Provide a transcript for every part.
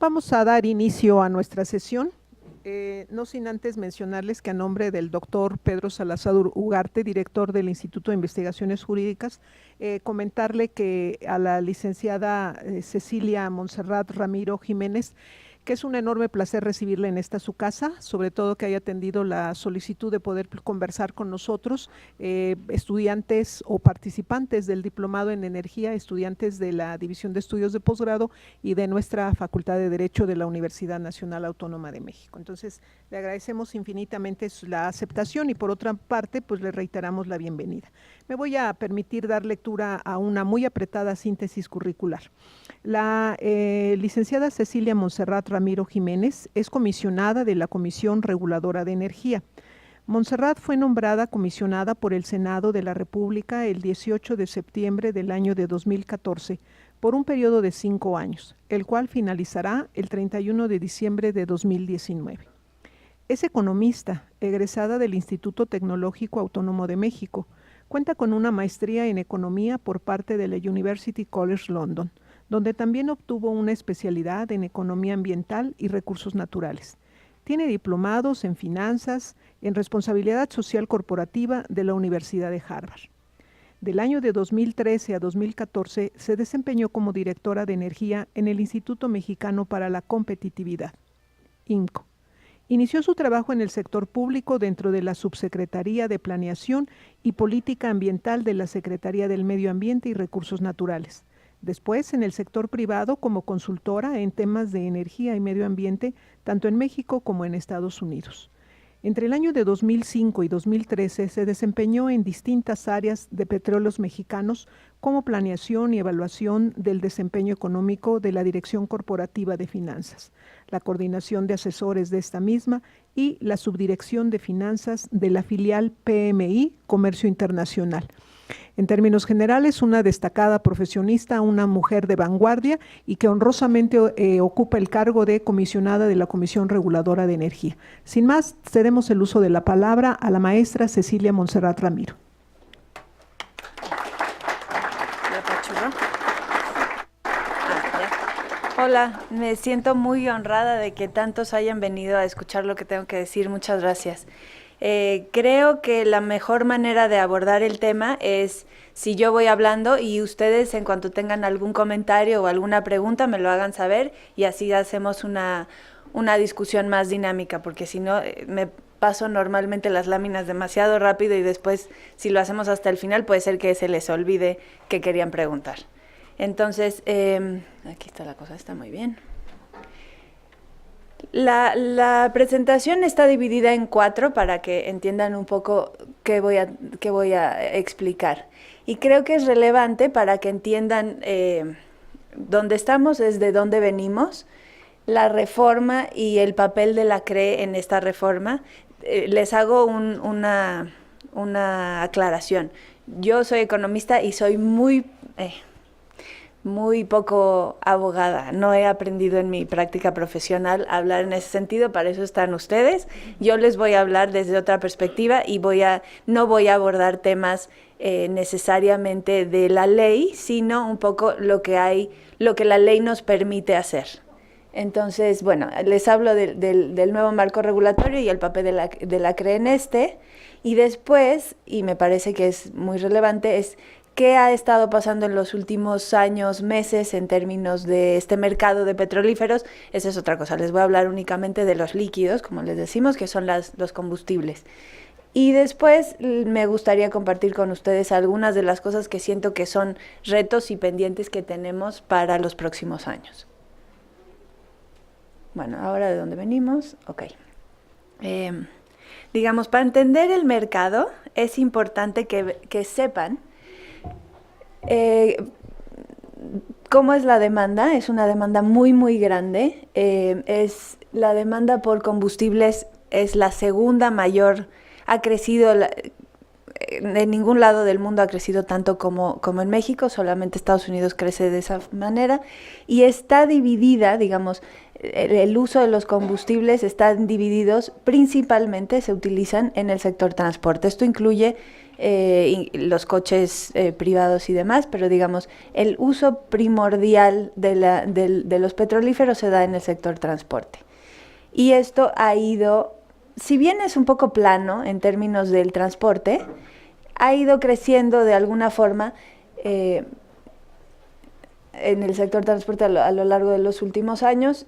Vamos a dar inicio a nuestra sesión, no sin antes mencionarles que a nombre del doctor Pedro Salazar Ugarte, director del Instituto de Investigaciones Jurídicas, comentarle que a la licenciada Cecilia Montserrat Ramiro Jiménez, que es un enorme placer recibirla en esta su casa, sobre todo que haya atendido la solicitud de poder conversar con nosotros, estudiantes o participantes del Diplomado en Energía, estudiantes de la División de Estudios de Posgrado y de nuestra Facultad de Derecho de la Universidad Nacional Autónoma de México. Entonces, le agradecemos infinitamente la aceptación y por otra parte, pues le reiteramos la bienvenida. Me voy a permitir dar lectura a una muy apretada síntesis curricular. La licenciada Cecilia Montserrat Ramiro Jiménez es comisionada de la Comisión Reguladora de Energía. Montserrat fue nombrada comisionada por el Senado de la República el 18 de septiembre del año de 2014 por un periodo de 5 años, el cual finalizará el 31 de diciembre de 2019. Es economista, egresada del Instituto Tecnológico Autónomo de México. Cuenta con una maestría en economía por parte de la University College London, donde también obtuvo una especialidad en economía ambiental y recursos naturales. Tiene diplomados en finanzas, en responsabilidad social corporativa de la Universidad de Harvard. Del año de 2013 a 2014 se desempeñó como directora de energía en el Instituto Mexicano para la Competitividad, IMCO. Inició su trabajo en el sector público dentro de la Subsecretaría de Planeación y Política Ambiental de la Secretaría del Medio Ambiente y Recursos Naturales. Después, en el sector privado como consultora en temas de energía y medio ambiente, tanto en México como en Estados Unidos. Entre el año de 2005 y 2013 se desempeñó en distintas áreas de Petróleos Mexicanos como planeación y evaluación del desempeño económico de la Dirección Corporativa de Finanzas, la coordinación de asesores de esta misma y la subdirección de finanzas de la filial PMI Comercio Internacional. En términos generales, una destacada profesionista, una mujer de vanguardia y que honrosamente ocupa el cargo de comisionada de la Comisión Reguladora de Energía. Sin más, cedemos el uso de la palabra a la maestra Cecilia Montserrat Ramiro. Hola, me siento muy honrada de que tantos hayan venido a escuchar lo que tengo que decir. Muchas gracias. Creo que la mejor manera de abordar el tema es si yo voy hablando y ustedes en cuanto tengan algún comentario o alguna pregunta me lo hagan saber y así hacemos una discusión más dinámica, porque si no me paso normalmente las láminas demasiado rápido y después si lo hacemos hasta el final puede ser que se les olvide que querían preguntar. Entonces, aquí está la cosa, está muy bien. La presentación está dividida en 4 para que entiendan un poco qué voy a explicar. Y creo que es relevante para que entiendan dónde estamos, desde dónde venimos, la reforma y el papel de la CRE en esta reforma. Les hago una aclaración. Yo soy economista y soy muy poco abogada, no he aprendido en mi práctica profesional a hablar en ese sentido, para eso están ustedes. Yo les voy a hablar desde otra perspectiva y no voy a abordar temas necesariamente de la ley, sino un poco lo que la ley nos permite hacer. Entonces, bueno, les hablo del nuevo marco regulatorio y el papel de la CRE en y después, y me parece que es muy relevante, es ¿qué ha estado pasando en los últimos años, meses, en términos de este mercado de petrolíferos? Esa es otra cosa. Les voy a hablar únicamente de los líquidos, como les decimos, que son los combustibles. Y después me gustaría compartir con ustedes algunas de las cosas que siento que son retos y pendientes que tenemos para los próximos años. Bueno, ahora de dónde venimos. Ok. Digamos, para entender el mercado es importante que sepan ¿cómo es la demanda? Es una demanda muy, muy grande. La demanda por combustibles es la segunda mayor. Ha crecido, en ningún lado del mundo ha crecido tanto como en México, solamente Estados Unidos crece de esa manera. Y está dividida, digamos, el uso de los combustibles están divididos, principalmente se utilizan en el sector transporte. Esto incluye los coches privados y demás, pero digamos, el uso primordial de los petrolíferos se da en el sector transporte. Y esto ha ido, si bien es un poco plano en términos del transporte, ha ido creciendo de alguna forma en el sector transporte a lo largo de los últimos años,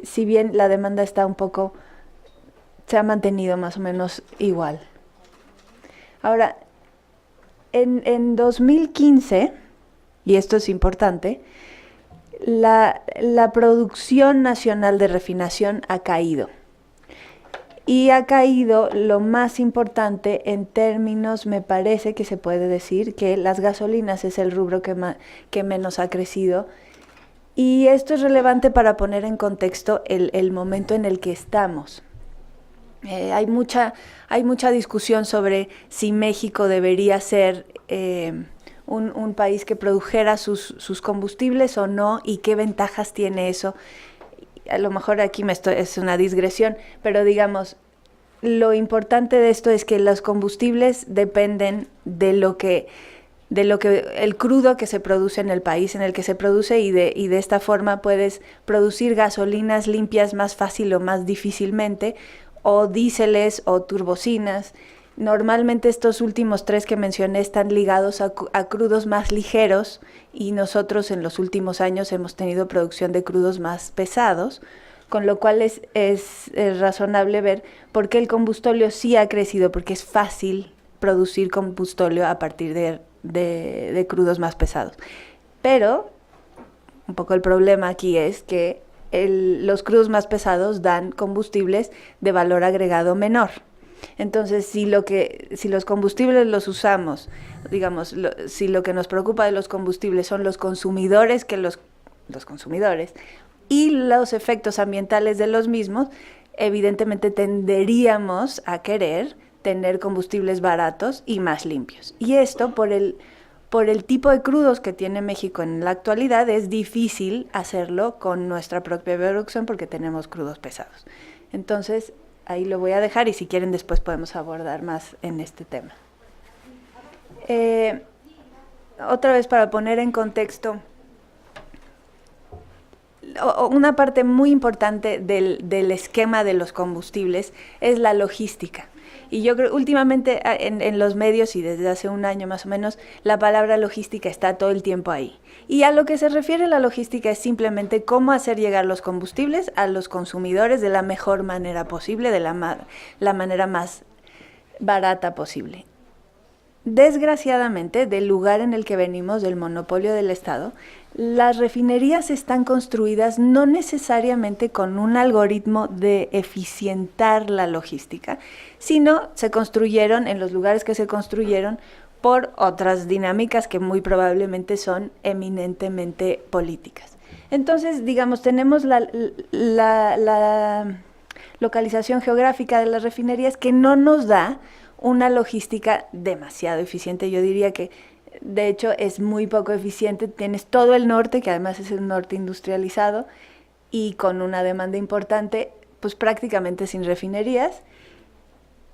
si bien la demanda está un poco, se ha mantenido más o menos igual. Ahora, en 2015, y esto es importante, la producción nacional de refinación ha caído. Y ha caído lo más importante en términos, me parece que se puede decir que las gasolinas es el rubro que menos ha crecido. Y esto es relevante para poner en contexto el momento en el que estamos. Hay mucha discusión sobre si México debería ser un país que produjera sus combustibles o no, y qué ventajas tiene eso. A lo mejor aquí es una digresión, pero digamos, lo importante de esto es que los combustibles dependen de lo que el crudo que se produce en el país en el que se produce, y de esta forma puedes producir gasolinas limpias más fácil o más difícilmente, o diéseles o turbocinas. Normalmente estos últimos tres que mencioné están ligados a crudos más ligeros, y nosotros en los últimos años hemos tenido producción de crudos más pesados, con lo cual es razonable ver por qué el combustóleo sí ha crecido, porque es fácil producir combustóleo a partir de crudos más pesados. Pero un poco el problema aquí es que los crudos más pesados dan combustibles de valor agregado menor. Entonces, si los combustibles los usamos, digamos, si lo que nos preocupa de los combustibles son los consumidores los consumidores y los efectos ambientales de los mismos, evidentemente tenderíamos a querer tener combustibles baratos y más limpios. Y esto, por el tipo de crudos que tiene México en la actualidad, es difícil hacerlo con nuestra propia producción porque tenemos crudos pesados. Entonces, ahí lo voy a dejar, y si quieren después podemos abordar más en este tema. Otra vez, para poner en contexto, una parte muy importante del esquema de los combustibles es la logística. Y yo creo últimamente en los medios, y desde hace un año más o menos, la palabra logística está todo el tiempo ahí. Y a lo que se refiere la logística es simplemente cómo hacer llegar los combustibles a los consumidores de la mejor manera posible, de la manera más barata posible. Desgraciadamente, del lugar en el que venimos, del monopolio del Estado, las refinerías están construidas no necesariamente con un algoritmo de eficientar la logística, sino se construyeron en los lugares que se construyeron por otras dinámicas que muy probablemente son eminentemente políticas. Entonces, digamos, tenemos la localización geográfica de las refinerías que no nos da una logística demasiado eficiente. Yo diría que de hecho es muy poco eficiente. Tienes todo el norte, que además es el norte industrializado y con una demanda importante, pues prácticamente sin refinerías.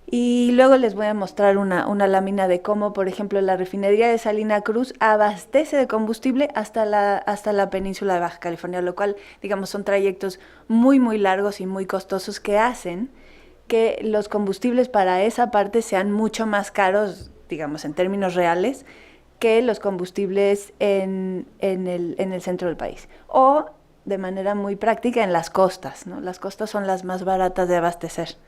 Y luego les voy a mostrar una lámina de cómo, por ejemplo, la refinería de Salina Cruz abastece de combustible hasta la península de Baja California, lo cual, digamos, son trayectos muy, muy largos y muy costosos que hacen que los combustibles para esa parte sean mucho más caros, digamos, en términos reales, que los combustibles en el centro del país. O, de manera muy práctica, en las costas, ¿no? Las costas son las más baratas de abastecer,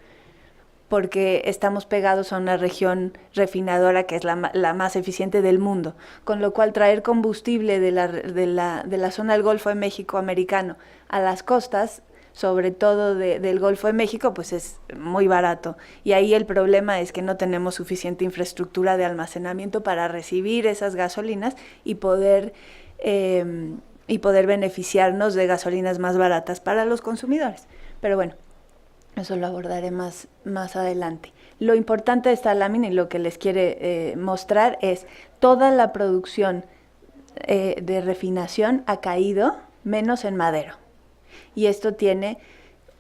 porque estamos pegados a una región refinadora que es la más eficiente del mundo, con lo cual traer combustible de la zona del Golfo de México americano a las costas, sobre todo del Golfo de México, pues es muy barato. Y ahí el problema es que no tenemos suficiente infraestructura de almacenamiento para recibir esas gasolinas y poder beneficiarnos de gasolinas más baratas para los consumidores. Pero bueno, eso lo abordaré más adelante. Lo importante de esta lámina y lo que les quiere mostrar es toda la producción de refinación ha caído, menos en Madero. Y esto tiene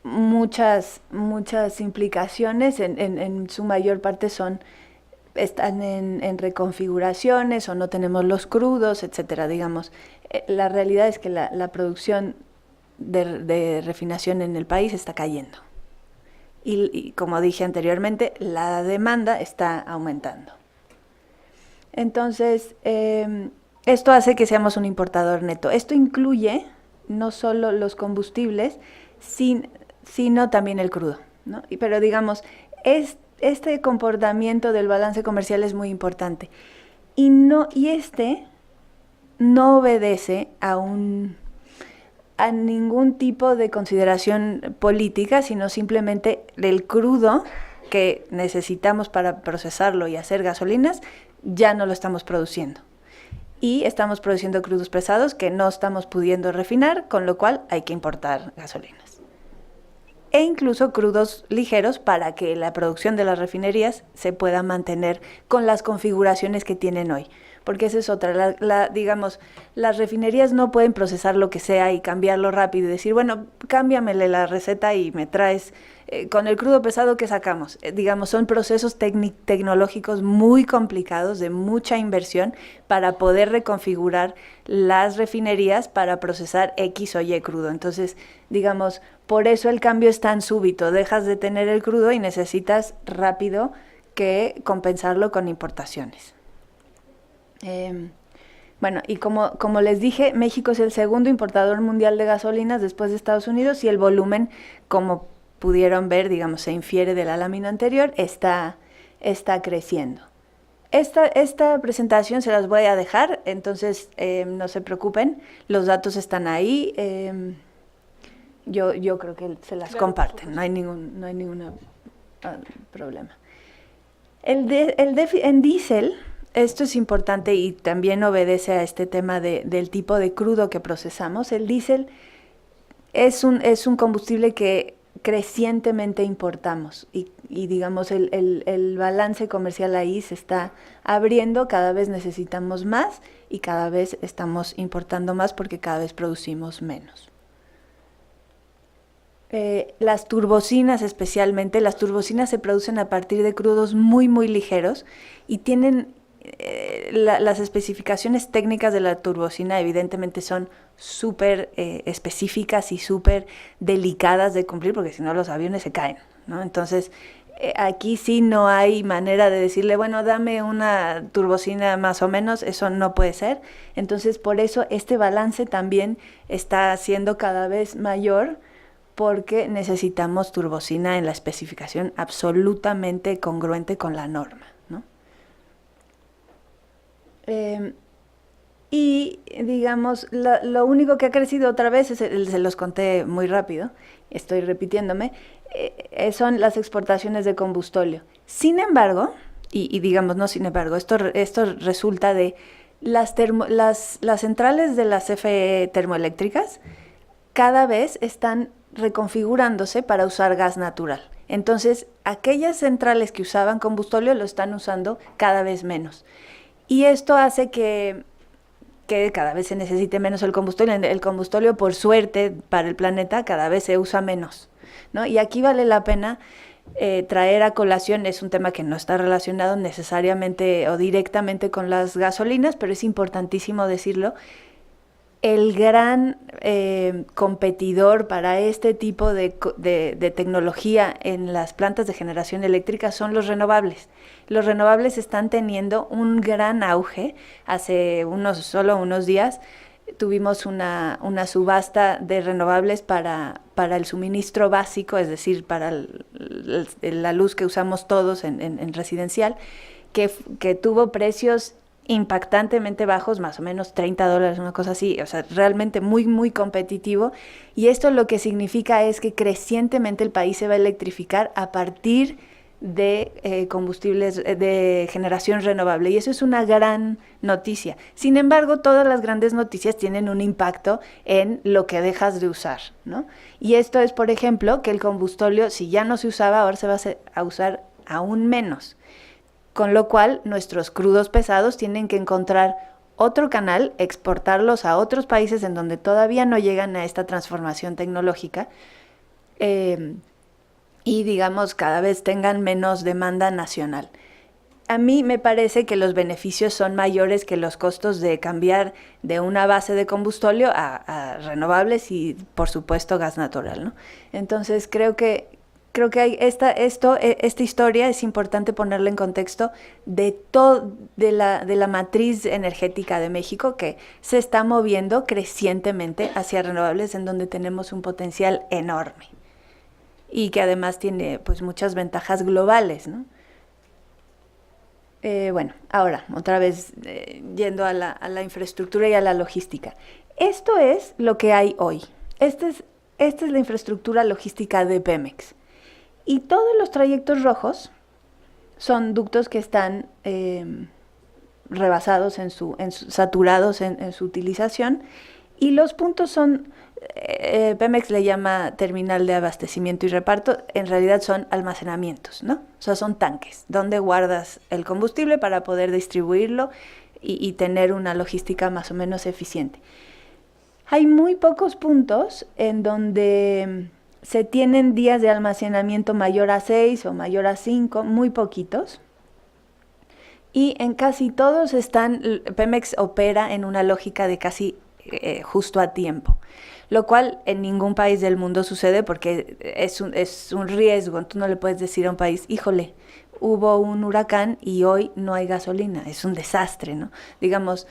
muchas implicaciones, en su mayor parte están en reconfiguraciones o no tenemos los crudos, etcétera. Digamos, la realidad es que la producción de refinación en el país está cayendo. Y como dije anteriormente, la demanda está aumentando. Entonces, esto hace que seamos un importador neto. Esto incluye no solo los combustibles, sino también el crudo, ¿no? Pero digamos, este comportamiento del balance comercial es muy importante. Y este no obedece a ningún tipo de consideración política, sino simplemente el crudo que necesitamos para procesarlo y hacer gasolinas, ya no lo estamos produciendo. Y estamos produciendo crudos pesados que no estamos pudiendo refinar, con lo cual hay que importar gasolinas. E incluso crudos ligeros para que la producción de las refinerías se pueda mantener con las configuraciones que tienen hoy. Porque esa es otra, digamos, las refinerías no pueden procesar lo que sea y cambiarlo rápido y decir, bueno, cámbiamele la receta y me traes con el crudo pesado que sacamos. Digamos, son procesos tecnológicos muy complicados, de mucha inversión, para poder reconfigurar las refinerías para procesar X o Y crudo. Entonces, digamos, por eso el cambio es tan súbito. Dejas de tener el crudo y necesitas rápido que compensarlo con importaciones. Bueno, y como les dije, México es el segundo importador mundial de gasolinas después de Estados Unidos, y el volumen, como pudieron ver, digamos, se infiere de la lámina anterior, está creciendo. Esta presentación se las voy a dejar, entonces no se preocupen, los datos están ahí, yo creo que se las comparten, no hay ningún problema. En diésel, esto es importante y también obedece a este tema del tipo de crudo que procesamos. El diésel es un combustible que crecientemente importamos y digamos el balance comercial ahí se está abriendo, cada vez necesitamos más y cada vez estamos importando más porque cada vez producimos menos. Las turbocinas especialmente, las turbocinas se producen a partir de crudos muy muy ligeros y tienen las especificaciones técnicas de la turbocina evidentemente son súper específicas y súper delicadas de cumplir, porque si no los aviones se caen, ¿no? Entonces, aquí sí no hay manera de decirle, bueno, dame una turbocina más o menos, eso no puede ser. Entonces, por eso este balance también está siendo cada vez mayor, porque necesitamos turbocina en la especificación absolutamente congruente con la norma, ¿no? Y digamos, lo único que ha crecido otra vez, se los conté muy rápido, estoy repitiéndome, son las exportaciones de combustóleo. Sin embargo, y digamos no sin embargo, esto resulta de las centrales de las CFE termoeléctricas cada vez están reconfigurándose para usar gas natural. Entonces, aquellas centrales que usaban combustóleo lo están usando cada vez menos. Y esto hace que cada vez se necesite menos el combustóleo. El combustóleo, por suerte, para el planeta, cada vez se usa menos, ¿no? Y aquí vale la pena traer a colación, es un tema que no está relacionado necesariamente o directamente con las gasolinas, pero es importantísimo decirlo. El gran competidor para este tipo de tecnología en las plantas de generación eléctrica son los renovables. Los renovables están teniendo un gran auge. Hace solo unos días tuvimos una subasta de renovables para el suministro básico, es decir, para la luz que usamos todos en residencial, que tuvo precios impactantemente bajos, más o menos $30, una cosa así, o sea, realmente muy, muy competitivo. Y esto lo que significa es que crecientemente el país se va a electrificar a partir de combustibles de generación renovable, y eso es una gran noticia. Sin embargo, todas las grandes noticias tienen un impacto en lo que dejas de usar, ¿no? Y esto es, por ejemplo, que el combustóleo, si ya no se usaba, ahora se va a usar aún menos. Con lo cual, nuestros crudos pesados tienen que encontrar otro canal, exportarlos a otros países en donde todavía no llegan a esta transformación tecnológica, y digamos cada vez tengan menos demanda nacional. A mí me parece que los beneficios son mayores que los costos de cambiar de una base de combustóleo a renovables y, por supuesto, gas natural, ¿no? Entonces, creo que hay esta historia es importante ponerla en contexto de la matriz energética de México, que se está moviendo crecientemente hacia renovables, en donde tenemos un potencial enorme y que además tiene pues muchas ventajas globales, ¿no? Bueno, ahora, otra vez, yendo a la infraestructura y a la logística. Esto es lo que hay hoy. Esta es la infraestructura logística de Pemex. Y todos los trayectos rojos son ductos que están rebasados, saturados en su utilización. Y los puntos son, Pemex le llama terminal de abastecimiento y reparto, en realidad son almacenamientos, ¿no? O sea, son tanques donde guardas el combustible para poder distribuirlo y tener una logística más o menos eficiente. Hay muy pocos puntos en donde se tienen días de almacenamiento mayor a 6 o mayor a 5, muy poquitos. Y en casi todos Pemex opera en una lógica de casi justo a tiempo, lo cual en ningún país del mundo sucede, porque es un riesgo. Tú no le puedes decir a un país, híjole, hubo un huracán y hoy no hay gasolina, es un desastre, ¿no? Digamos,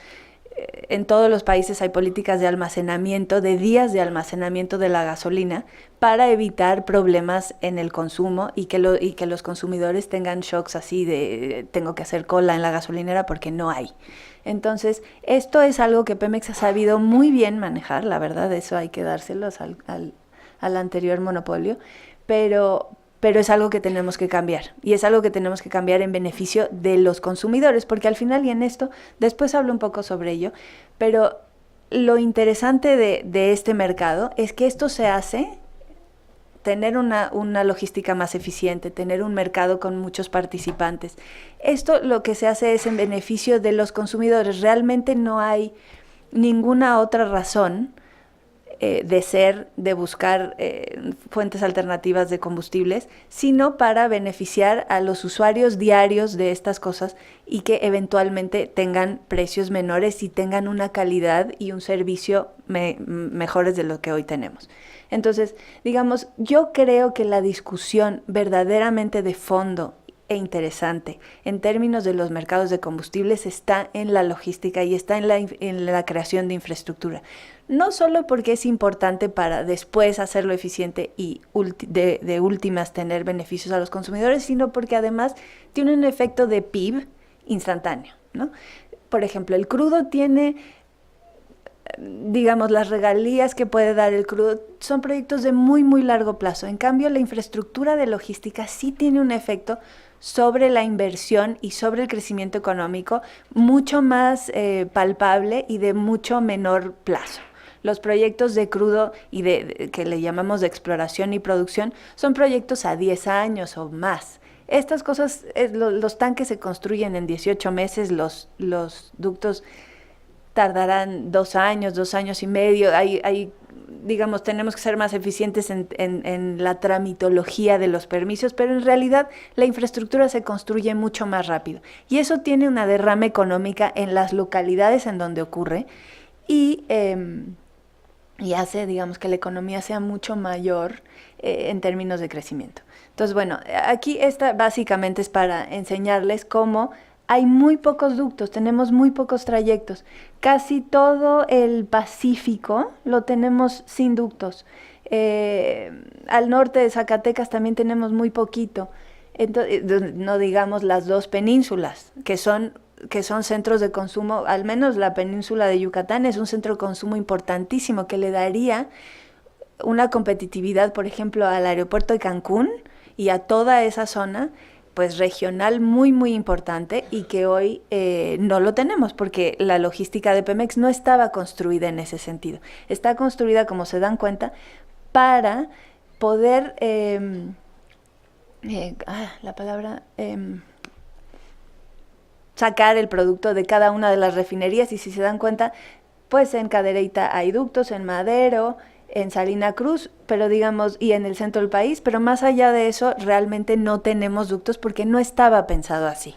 en todos los países hay políticas de almacenamiento, de días de almacenamiento de la gasolina, para evitar problemas en el consumo y que los consumidores tengan shocks así de tengo que hacer cola en la gasolinera porque no hay. Entonces, esto es algo que Pemex ha sabido muy bien manejar, la verdad, eso hay que dárselos al anterior monopolio, pero es algo que tenemos que cambiar, y es algo que tenemos que cambiar en beneficio de los consumidores, porque al final, y en esto, después hablo un poco sobre ello, pero lo interesante de este mercado es que esto se hace, tener una logística más eficiente, tener un mercado con muchos participantes. Esto lo que se hace es en beneficio de los consumidores. Realmente no hay ninguna otra razón de buscar fuentes alternativas de combustibles, sino para beneficiar a los usuarios diarios de estas cosas y que eventualmente tengan precios menores y tengan una calidad y un servicio mejores de lo que hoy tenemos. Entonces, digamos, yo creo que la discusión verdaderamente de fondo e interesante en términos de los mercados de combustibles está en la logística y está en la creación de infraestructura. No solo porque es importante para después hacerlo eficiente y de últimas tener beneficios a los consumidores, sino porque además tiene un efecto de PIB instantáneo, ¿no? Por ejemplo, el crudo tiene, digamos, las regalías que puede dar el crudo son proyectos de muy, muy largo plazo. En cambio, la infraestructura de logística sí tiene un efecto sobre la inversión y sobre el crecimiento económico mucho más palpable y de mucho menor plazo. Los proyectos de crudo y que le llamamos de exploración y producción son proyectos a 10 años o más. Estas cosas, los tanques se construyen en 18 meses, los ductos tardarán 2 años, 2 años y medio. Digamos, tenemos que ser más eficientes en la tramitología de los permisos, pero en realidad la infraestructura se construye mucho más rápido. Y eso tiene una derrama económica en las localidades en donde ocurre y hace, digamos, que la economía sea mucho mayor en términos de crecimiento. Entonces, bueno, aquí esta básicamente es para enseñarles cómo hay muy pocos ductos, tenemos muy pocos trayectos. Casi todo el Pacífico lo tenemos sin ductos. Al norte de Zacatecas también tenemos muy poquito. Entonces, no digamos las dos penínsulas, que son centros de consumo. Al menos la península de Yucatán es un centro de consumo importantísimo que le daría una competitividad, por ejemplo, al aeropuerto de Cancún y a toda esa zona, pues regional muy, muy importante, y que hoy no lo tenemos porque la logística de Pemex no estaba construida en ese sentido. Está construida, como se dan cuenta, para poder, sacar el producto de cada una de las refinerías, y si se dan cuenta, pues en Cadereyta hay ductos, en Madero, en Salina Cruz, pero digamos, y en el centro del país, pero más allá de eso, realmente no tenemos ductos porque no estaba pensado así.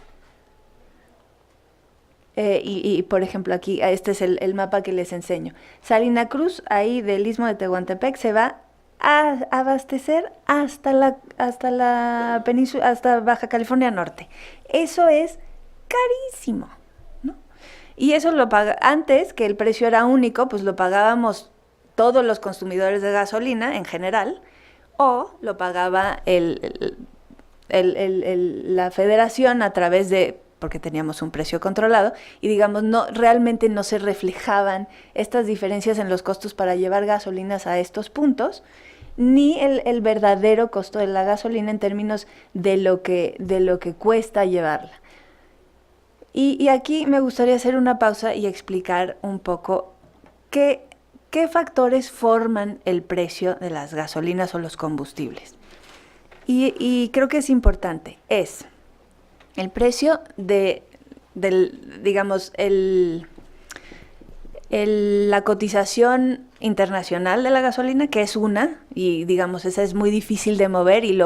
Por ejemplo, aquí, este es el mapa que les enseño. Salina Cruz, ahí del Istmo de Tehuantepec, se va a abastecer hasta la península, hasta Baja California Norte. Eso es carísimo, ¿no? Y eso lo paga, antes que el precio era único, pues lo pagábamos todos los consumidores de gasolina en general, o lo pagaba la federación a través de, porque teníamos un precio controlado, y digamos, realmente no se reflejaban estas diferencias en los costos para llevar gasolinas a estos puntos, ni el verdadero costo de la gasolina en términos de lo que cuesta llevarla. Y aquí me gustaría hacer una pausa y explicar un poco qué factores forman el precio de las gasolinas o los combustibles. Y creo que es importante, es el precio digamos, la cotización internacional de la gasolina, que es una, y digamos, esa es muy difícil de mover, y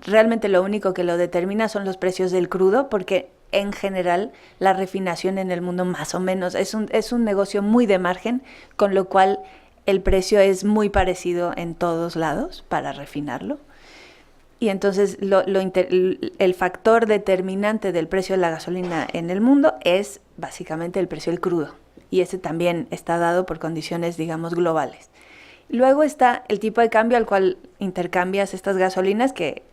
realmente lo único que lo determina son los precios del crudo, porque en general la refinación en el mundo más o menos es un negocio muy de margen, con lo cual el precio es muy parecido en todos lados para refinarlo. Y entonces el factor determinante del precio de la gasolina en el mundo es básicamente el precio del crudo. Y ese también está dado por condiciones, digamos, globales. Luego está el tipo de cambio al cual intercambias estas gasolinas, que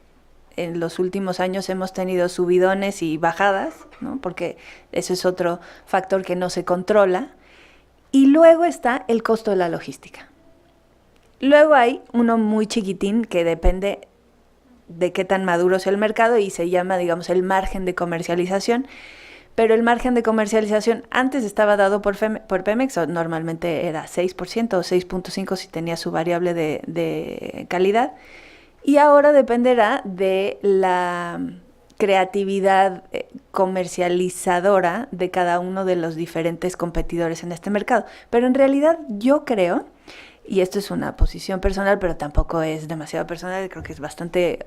en los últimos años hemos tenido subidones y bajadas, ¿no? Porque eso es otro factor que no se controla. Y luego está el costo de la logística. Luego hay uno muy chiquitín que depende de qué tan maduro sea el mercado y se llama, digamos, el margen de comercialización. Pero el margen de comercialización antes estaba dado por Pemex, o normalmente era 6% o 6.5% si tenía su variable de calidad. Y ahora dependerá de la creatividad comercializadora de cada uno de los diferentes competidores en este mercado. Pero en realidad yo creo, y esto es una posición personal, pero tampoco es demasiado personal, creo que es bastante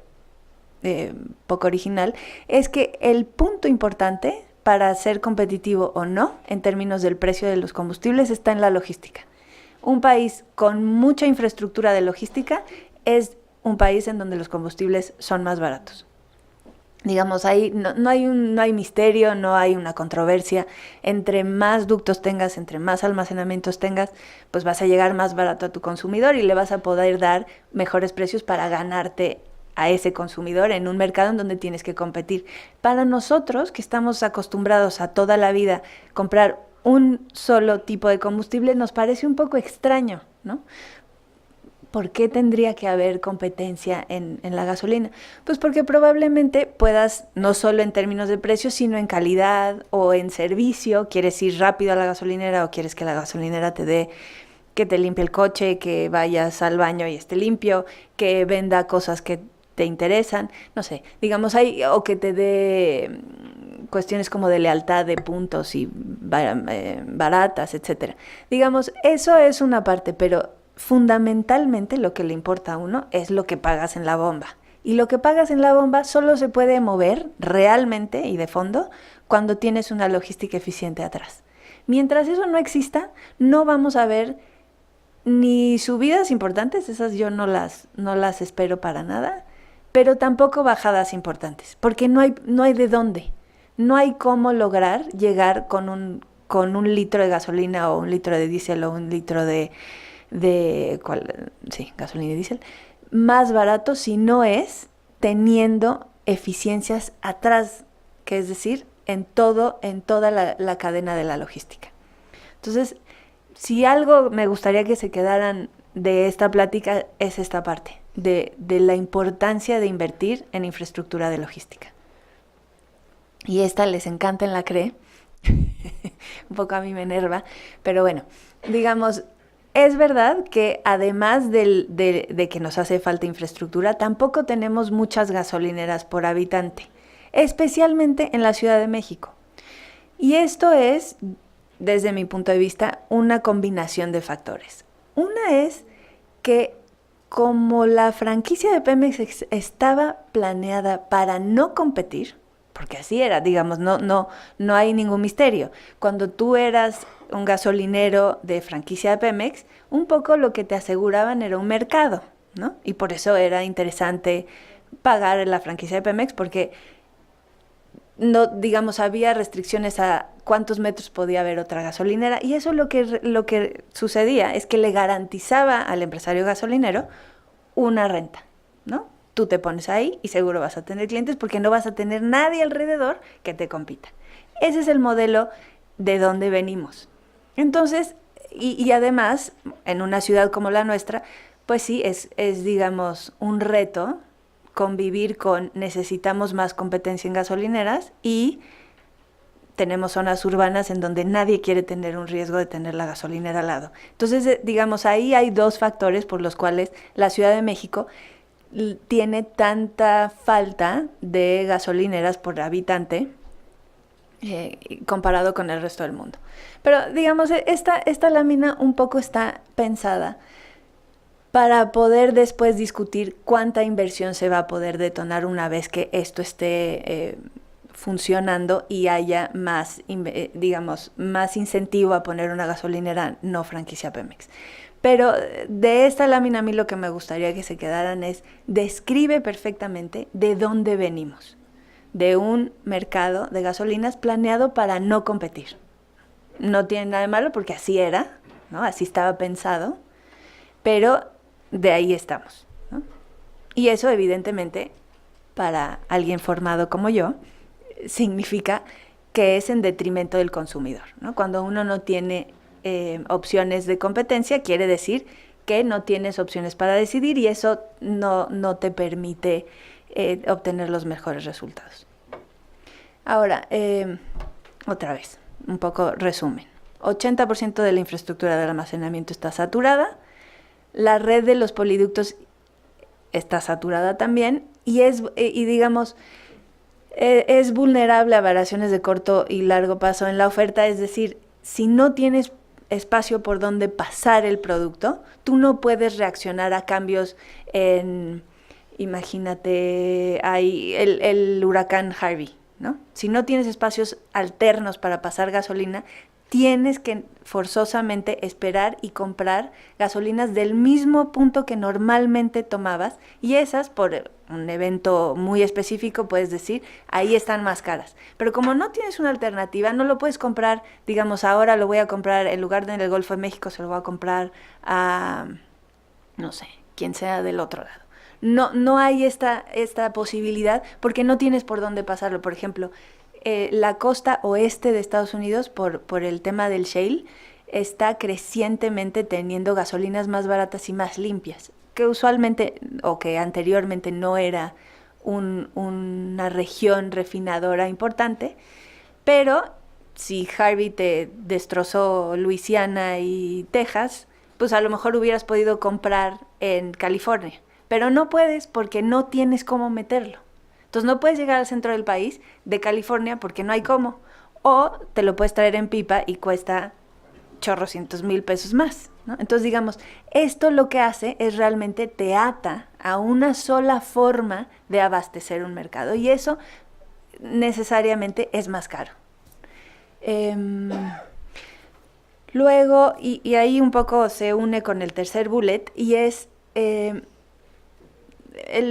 poco original, es que el punto importante para ser competitivo o no en términos del precio de los combustibles está en la logística. Un país con mucha infraestructura de logística es un país en donde los combustibles son más baratos. Digamos, ahí no hay misterio, no hay una controversia. Entre más ductos tengas, entre más almacenamientos tengas, pues vas a llegar más barato a tu consumidor y le vas a poder dar mejores precios para ganarte a ese consumidor en un mercado en donde tienes que competir. Para nosotros, que estamos acostumbrados a toda la vida comprar un solo tipo de combustible, nos parece un poco extraño, ¿no? ¿Por qué tendría que haber competencia en la gasolina? Pues porque probablemente puedas, no solo en términos de precio, sino en calidad o en servicio. ¿Quieres ir rápido a la gasolinera o quieres que la gasolinera te dé, que te limpie el coche, que vayas al baño y esté limpio, que venda cosas que te interesan? No sé, digamos, o que te dé cuestiones como de lealtad, de puntos y baratas, etcétera. Digamos, eso es una parte, pero fundamentalmente lo que le importa a uno es lo que pagas en la bomba. Y lo que pagas en la bomba solo se puede mover realmente y de fondo cuando tienes una logística eficiente atrás. Mientras eso no exista, no vamos a ver ni subidas importantes, esas yo no las espero para nada, pero tampoco bajadas importantes, porque no hay de dónde. No hay cómo lograr llegar con un litro de gasolina o un litro de diésel o un litro de gasolina y diésel, más barato si no es teniendo eficiencias atrás, que es decir, en toda la cadena de la logística. Entonces, si algo me gustaría que se quedaran de esta plática es esta parte, de la importancia de invertir en infraestructura de logística. Y esta les encanta en la CRE, un poco a mí me enerva, pero bueno, digamos, es verdad que además de que nos hace falta infraestructura, tampoco tenemos muchas gasolineras por habitante. especialmente en la Ciudad de México. Y esto es, desde mi punto de vista, una combinación de factores. Una es que como la franquicia de Pemex estaba planeada para no competir, porque así era, digamos, no hay ningún misterio. Cuando tú eras un gasolinero de franquicia de Pemex, un poco lo que te aseguraban era un mercado, ¿no? Y por eso era interesante pagar la franquicia de Pemex, porque no, digamos, había restricciones a cuántos metros podía haber otra gasolinera, y eso lo que sucedía es que le garantizaba al empresario gasolinero una renta, ¿no? Tú te pones ahí y seguro vas a tener clientes porque no vas a tener nadie alrededor que te compita. Ese es el modelo de donde venimos. Entonces, y además, en una ciudad como la nuestra, pues sí, es digamos, un reto convivir con necesitamos más competencia en gasolineras y tenemos zonas urbanas en donde nadie quiere tener un riesgo de tener la gasolinera al lado. Entonces, digamos, ahí hay dos factores por los cuales la Ciudad de México tiene tanta falta de gasolineras por habitante comparado con el resto del mundo. Pero, digamos, esta lámina un poco está pensada para poder después discutir cuánta inversión se va a poder detonar una vez que esto esté funcionando y haya más, digamos, más incentivo a poner una gasolinera no franquicia Pemex. Pero de esta lámina a mí lo que me gustaría que se quedaran es, describe perfectamente de dónde venimos, de un mercado de gasolinas planeado para no competir. No tiene nada de malo porque así era, ¿no? Así estaba pensado, pero de ahí estamos, ¿no? Y eso evidentemente para alguien formado como yo significa que es en detrimento del consumidor, ¿no? Cuando uno no tiene opciones de competencia, quiere decir que no tienes opciones para decidir y eso no te permite obtener los mejores resultados. Ahora, otra vez, un poco resumen. 80% de la infraestructura del almacenamiento está saturada, la red de los poliductos está saturada también y digamos, es vulnerable a variaciones de corto y largo plazo en la oferta, es decir, si no tienes espacio por donde pasar el producto, tú no puedes reaccionar a cambios imagínate, hay el huracán Harvey, ¿no? Si no tienes espacios alternos para pasar gasolina, tienes que forzosamente esperar y comprar gasolinas del mismo punto que normalmente tomabas y esas, por un evento muy específico, puedes decir, ahí están más caras. Pero como no tienes una alternativa, no lo puedes comprar, digamos, ahora lo voy a comprar, en lugar de en el Golfo de México, se lo voy a comprar a, no sé, quien sea del otro lado. No hay esta posibilidad porque no tienes por dónde pasarlo. Por ejemplo, la costa oeste de Estados Unidos, por el tema del shale, está crecientemente teniendo gasolinas más baratas y más limpias, que usualmente o que anteriormente no era una región refinadora importante, pero si Harvey te destrozó Luisiana y Texas, pues a lo mejor hubieras podido comprar en California, pero no puedes porque no tienes cómo meterlo. Entonces no puedes llegar al centro del país de California porque no hay cómo. O te lo puedes traer en pipa y cuesta chorrocientos mil pesos más, ¿no? Entonces, digamos, esto lo que hace es realmente te ata a una sola forma de abastecer un mercado. Y eso necesariamente es más caro. Luego, y ahí un poco se une con el tercer bullet, y es... el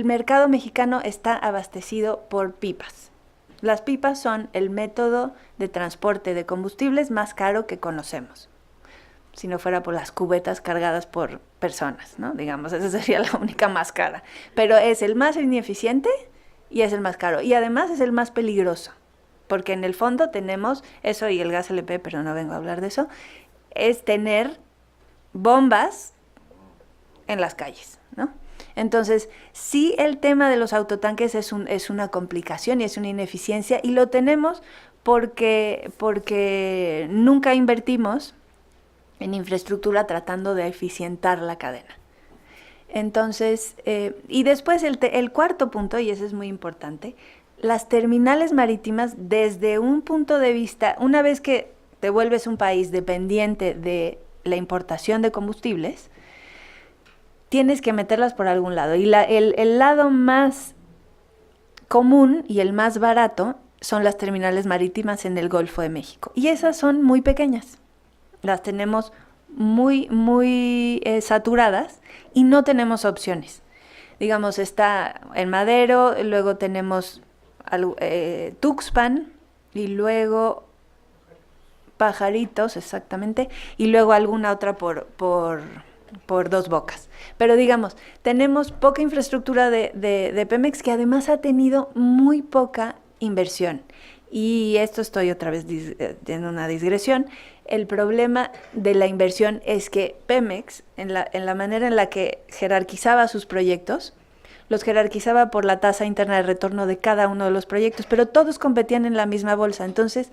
mercado mexicano está abastecido por pipas. Las pipas son el método de transporte de combustibles más caro que conocemos. Si no fuera por las cubetas cargadas por personas, ¿no? Digamos, esa sería la única más cara. Pero es el más ineficiente y es el más caro. Y además es el más peligroso. Porque en el fondo tenemos eso y el gas LP, pero no vengo a hablar de eso, es tener bombas en las calles, ¿no? Entonces, sí, el tema de los autotanques es una complicación y es una ineficiencia, y lo tenemos porque nunca invertimos en infraestructura tratando de eficientar la cadena. Entonces, y después el cuarto punto, y ese es muy importante, las terminales marítimas, desde un punto de vista, una vez que te vuelves un país dependiente de la importación de combustibles, tienes que meterlas por algún lado. Y el lado más común y el más barato son las terminales marítimas en el Golfo de México. Y esas son muy pequeñas. Las tenemos muy saturadas y no tenemos opciones. Digamos, está en Madero, luego tenemos Tuxpan y luego Pajaritos, exactamente, y luego alguna otra por Dos Bocas. Pero digamos, tenemos poca infraestructura de Pemex, que además ha tenido muy poca inversión. Y esto estoy otra vez en una digresión. El problema de la inversión es que Pemex, en la manera en la que jerarquizaba sus proyectos, los jerarquizaba por la tasa interna de retorno de cada uno de los proyectos, pero todos competían en la misma bolsa. Entonces,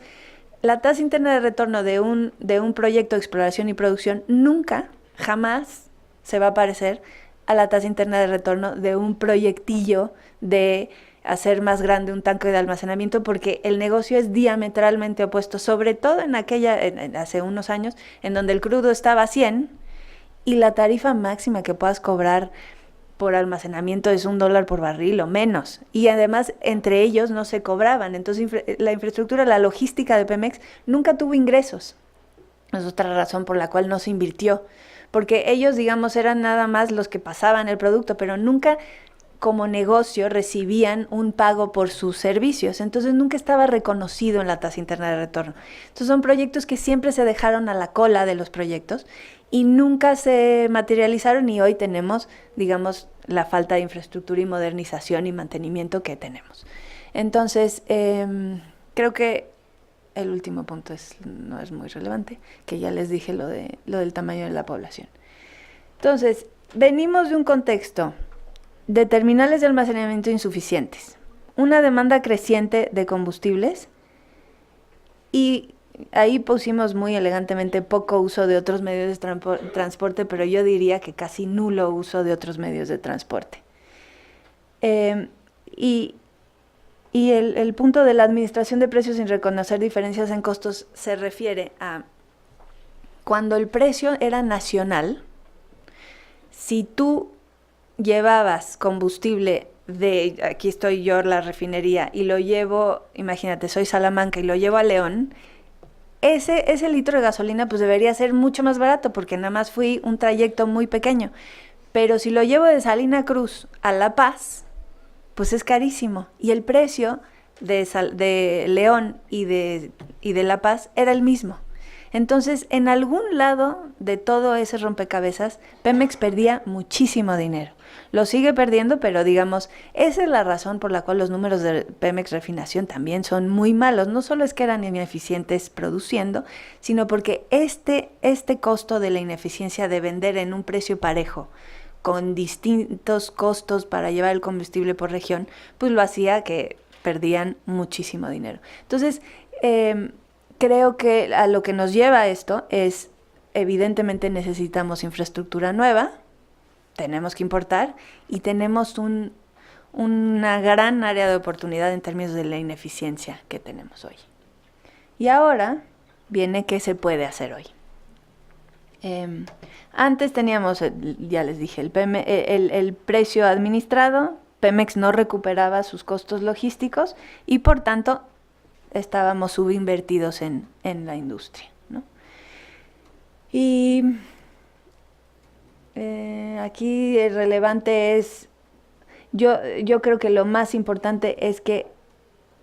la tasa interna de retorno de un proyecto de exploración y producción nunca, jamás se va a parecer a la tasa interna de retorno de un proyectillo de hacer más grande un tanque de almacenamiento, porque el negocio es diametralmente opuesto, sobre todo hace unos años, en donde el crudo estaba a 100 y la tarifa máxima que puedas cobrar por almacenamiento es $1 por barril o menos, y además entre ellos no se cobraban. Entonces la infraestructura, la logística de Pemex nunca tuvo ingresos. Es otra razón por la cual no se invirtió, porque ellos, digamos, eran nada más los que pasaban el producto, pero nunca como negocio recibían un pago por sus servicios. Entonces nunca estaba reconocido en la tasa interna de retorno. Entonces son proyectos que siempre se dejaron a la cola de los proyectos y nunca se materializaron, y hoy tenemos, digamos, la falta de infraestructura y modernización y mantenimiento que tenemos. Entonces, creo que el último punto no es muy relevante, que ya les dije lo del tamaño de la población. Entonces, venimos de un contexto de terminales de almacenamiento insuficientes, una demanda creciente de combustibles, y ahí pusimos muy elegantemente poco uso de otros medios de transporte, pero yo diría que casi nulo uso de otros medios de transporte. Y el punto de la administración de precios sin reconocer diferencias en costos se refiere a cuando el precio era nacional. Si tú llevabas combustible aquí estoy yo, la refinería, y lo llevo, imagínate, soy Salamanca y lo llevo a León, ese litro de gasolina pues debería ser mucho más barato, porque nada más fui un trayecto muy pequeño. Pero si lo llevo de Salina Cruz a La Paz, pues es carísimo. Y el precio de León y de La Paz era el mismo. Entonces, en algún lado de todo ese rompecabezas, Pemex perdía muchísimo dinero. Lo sigue perdiendo, pero digamos, esa es la razón por la cual los números de Pemex Refinación también son muy malos. No solo es que eran ineficientes produciendo, sino porque este costo de la ineficiencia de vender en un precio parejo, con distintos costos para llevar el combustible por región, pues lo hacía que perdían muchísimo dinero. Entonces, creo que a lo que nos lleva esto es, evidentemente necesitamos infraestructura nueva, tenemos que importar, y tenemos una gran área de oportunidad en términos de la ineficiencia que tenemos hoy. Y ahora viene qué se puede hacer hoy. Antes teníamos, ya les dije, el precio administrado. Pemex no recuperaba sus costos logísticos y por tanto estábamos subinvertidos en la industria, ¿no? Y aquí el relevante es, yo creo que lo más importante es que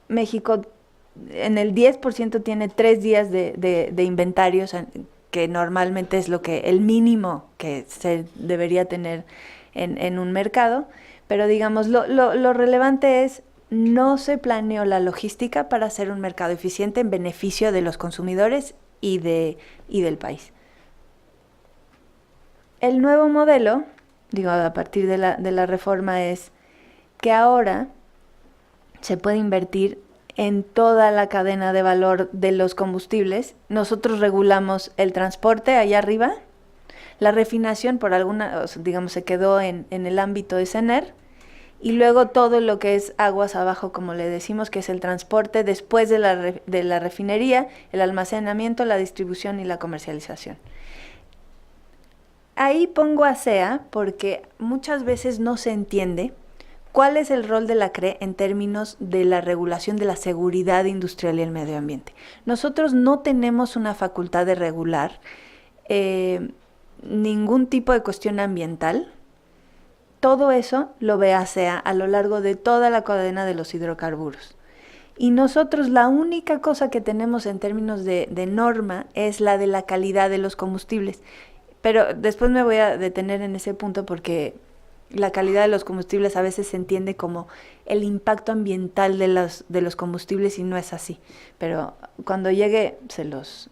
México en el 10% tiene 3 días de inventarios, que normalmente es el mínimo que se debería tener en un mercado. Pero digamos, lo relevante es, no se planeó la logística para hacer un mercado eficiente en beneficio de los consumidores y del país. El nuevo modelo, a partir de la reforma, es que ahora se puede invertir en toda la cadena de valor de los combustibles. Nosotros regulamos el transporte allá arriba, la refinación por se quedó en el ámbito de CENER, y luego todo lo que es aguas abajo, como le decimos, que es el transporte después de la refinería, el almacenamiento, la distribución y la comercialización. Ahí pongo a CEA porque muchas veces no se entiende cuál es el rol de la CRE en términos de la regulación de la seguridad industrial y el medio ambiente. Nosotros no tenemos una facultad de regular ningún tipo de cuestión ambiental. Todo eso lo ve ASEA a lo largo de toda la cadena de los hidrocarburos. Y nosotros la única cosa que tenemos en términos de norma es la de la calidad de los combustibles. Pero después me voy a detener en ese punto porque la calidad de los combustibles a veces se entiende como el impacto ambiental de los combustibles y no es así. Pero cuando llegue se los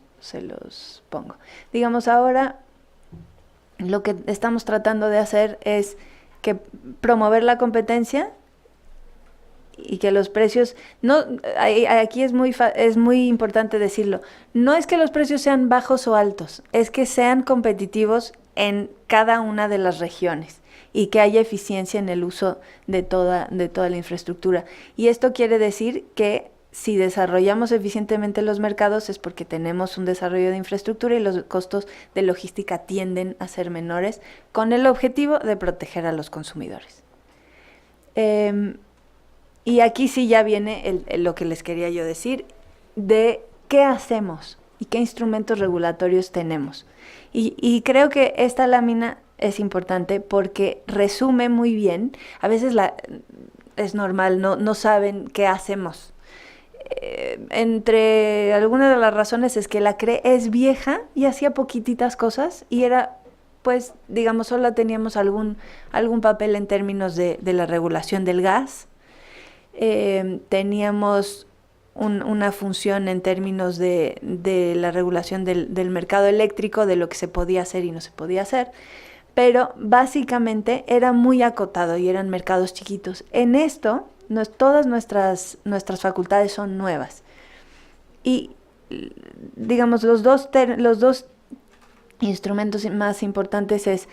pongo. Digamos, ahora lo que estamos tratando de hacer es que promover la competencia y que los precios, no, aquí es muy importante decirlo, no es que los precios sean bajos o altos, es que sean competitivos en cada una de las regiones y que haya eficiencia en el uso de toda la infraestructura. Y esto quiere decir que si desarrollamos eficientemente los mercados es porque tenemos un desarrollo de infraestructura y los costos de logística tienden a ser menores con el objetivo de proteger a los consumidores. Y aquí sí ya viene lo que les quería yo decir de qué hacemos y qué instrumentos regulatorios tenemos. Y creo que esta lámina es importante porque resume muy bien, a veces es normal, no saben qué hacemos. Entre algunas de las razones es que la CRE es vieja y hacía poquititas cosas y era, pues, digamos, solo teníamos algún papel en términos de la regulación del gas. Teníamos una función en términos de la regulación del mercado eléctrico, de lo que se podía hacer y no se podía hacer, pero básicamente era muy acotado y eran mercados chiquitos. En esto, todas nuestras facultades son nuevas y, digamos, los dos instrumentos más importantes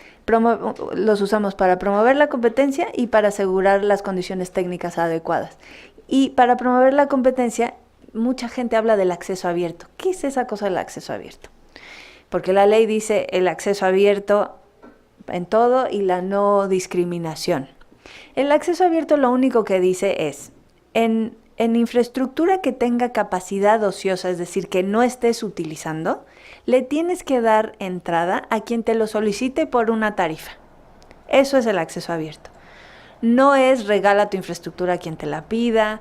los usamos para promover la competencia y para asegurar las condiciones técnicas adecuadas. Y para promover la competencia, mucha gente habla del acceso abierto. ¿Qué es esa cosa del acceso abierto? Porque la ley dice el acceso abierto en todo y la no discriminación. El acceso abierto lo único que dice es, en infraestructura que tenga capacidad ociosa, es decir, que no estés utilizando, le tienes que dar entrada a quien te lo solicite por una tarifa. Eso es el acceso abierto. No es regala tu infraestructura a quien te la pida.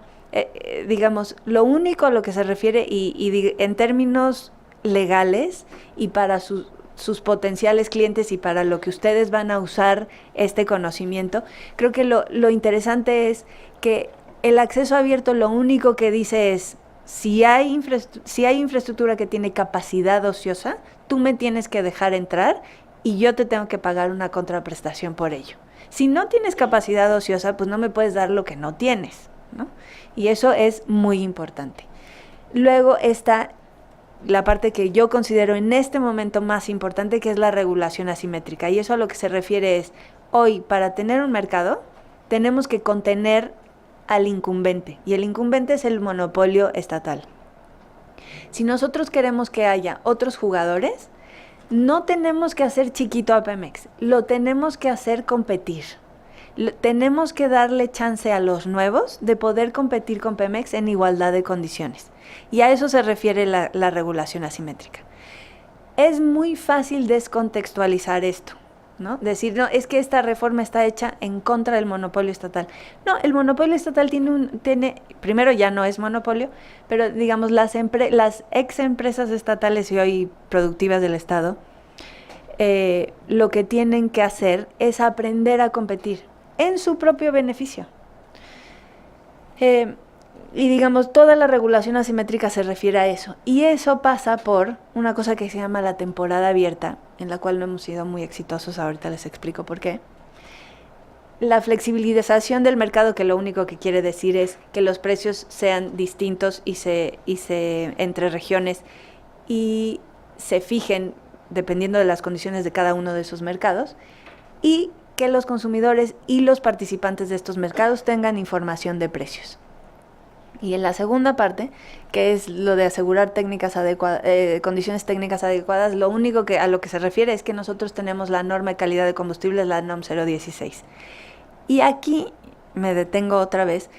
Digamos, lo único a lo que se refiere y en términos legales y para sus potenciales clientes y para lo que ustedes van a usar este conocimiento, creo que lo interesante es que el acceso abierto lo único que dice es, si hay infraestructura que tiene capacidad ociosa, tú me tienes que dejar entrar y yo te tengo que pagar una contraprestación por ello. Si no tienes capacidad ociosa, pues no me puedes dar lo que no tienes, ¿no? Y eso es muy importante. Luego está la parte que yo considero en este momento más importante, que es la regulación asimétrica. Y eso a lo que se refiere es, hoy para tener un mercado tenemos que contener al incumbente, y el incumbente es el monopolio estatal. Si nosotros queremos que haya otros jugadores, no tenemos que hacer chiquito a Pemex, lo tenemos que hacer competir. Tenemos que darle chance a los nuevos de poder competir con Pemex en igualdad de condiciones. Y a eso se refiere la regulación asimétrica. Es muy fácil descontextualizar esto, ¿no? Decir, no, es que esta reforma está hecha en contra del monopolio estatal. No, el monopolio estatal tiene primero ya no es monopolio, pero digamos las ex empresas estatales y hoy productivas del Estado, lo que tienen que hacer es aprender a competir en su propio beneficio. Y digamos, toda la regulación asimétrica se refiere a eso. Y eso pasa por una cosa que se llama la temporada abierta, en la cual no hemos sido muy exitosos, ahorita les explico por qué. La flexibilización del mercado, que lo único que quiere decir es que los precios sean distintos y se entre regiones y se fijen dependiendo de las condiciones de cada uno de esos mercados. Y que los consumidores y los participantes de estos mercados tengan información de precios. Y en la segunda parte, que es lo de asegurar condiciones técnicas adecuadas, lo único a lo que se refiere es que nosotros tenemos la norma de calidad de combustibles, la NOM 016. Y aquí me detengo otra vez.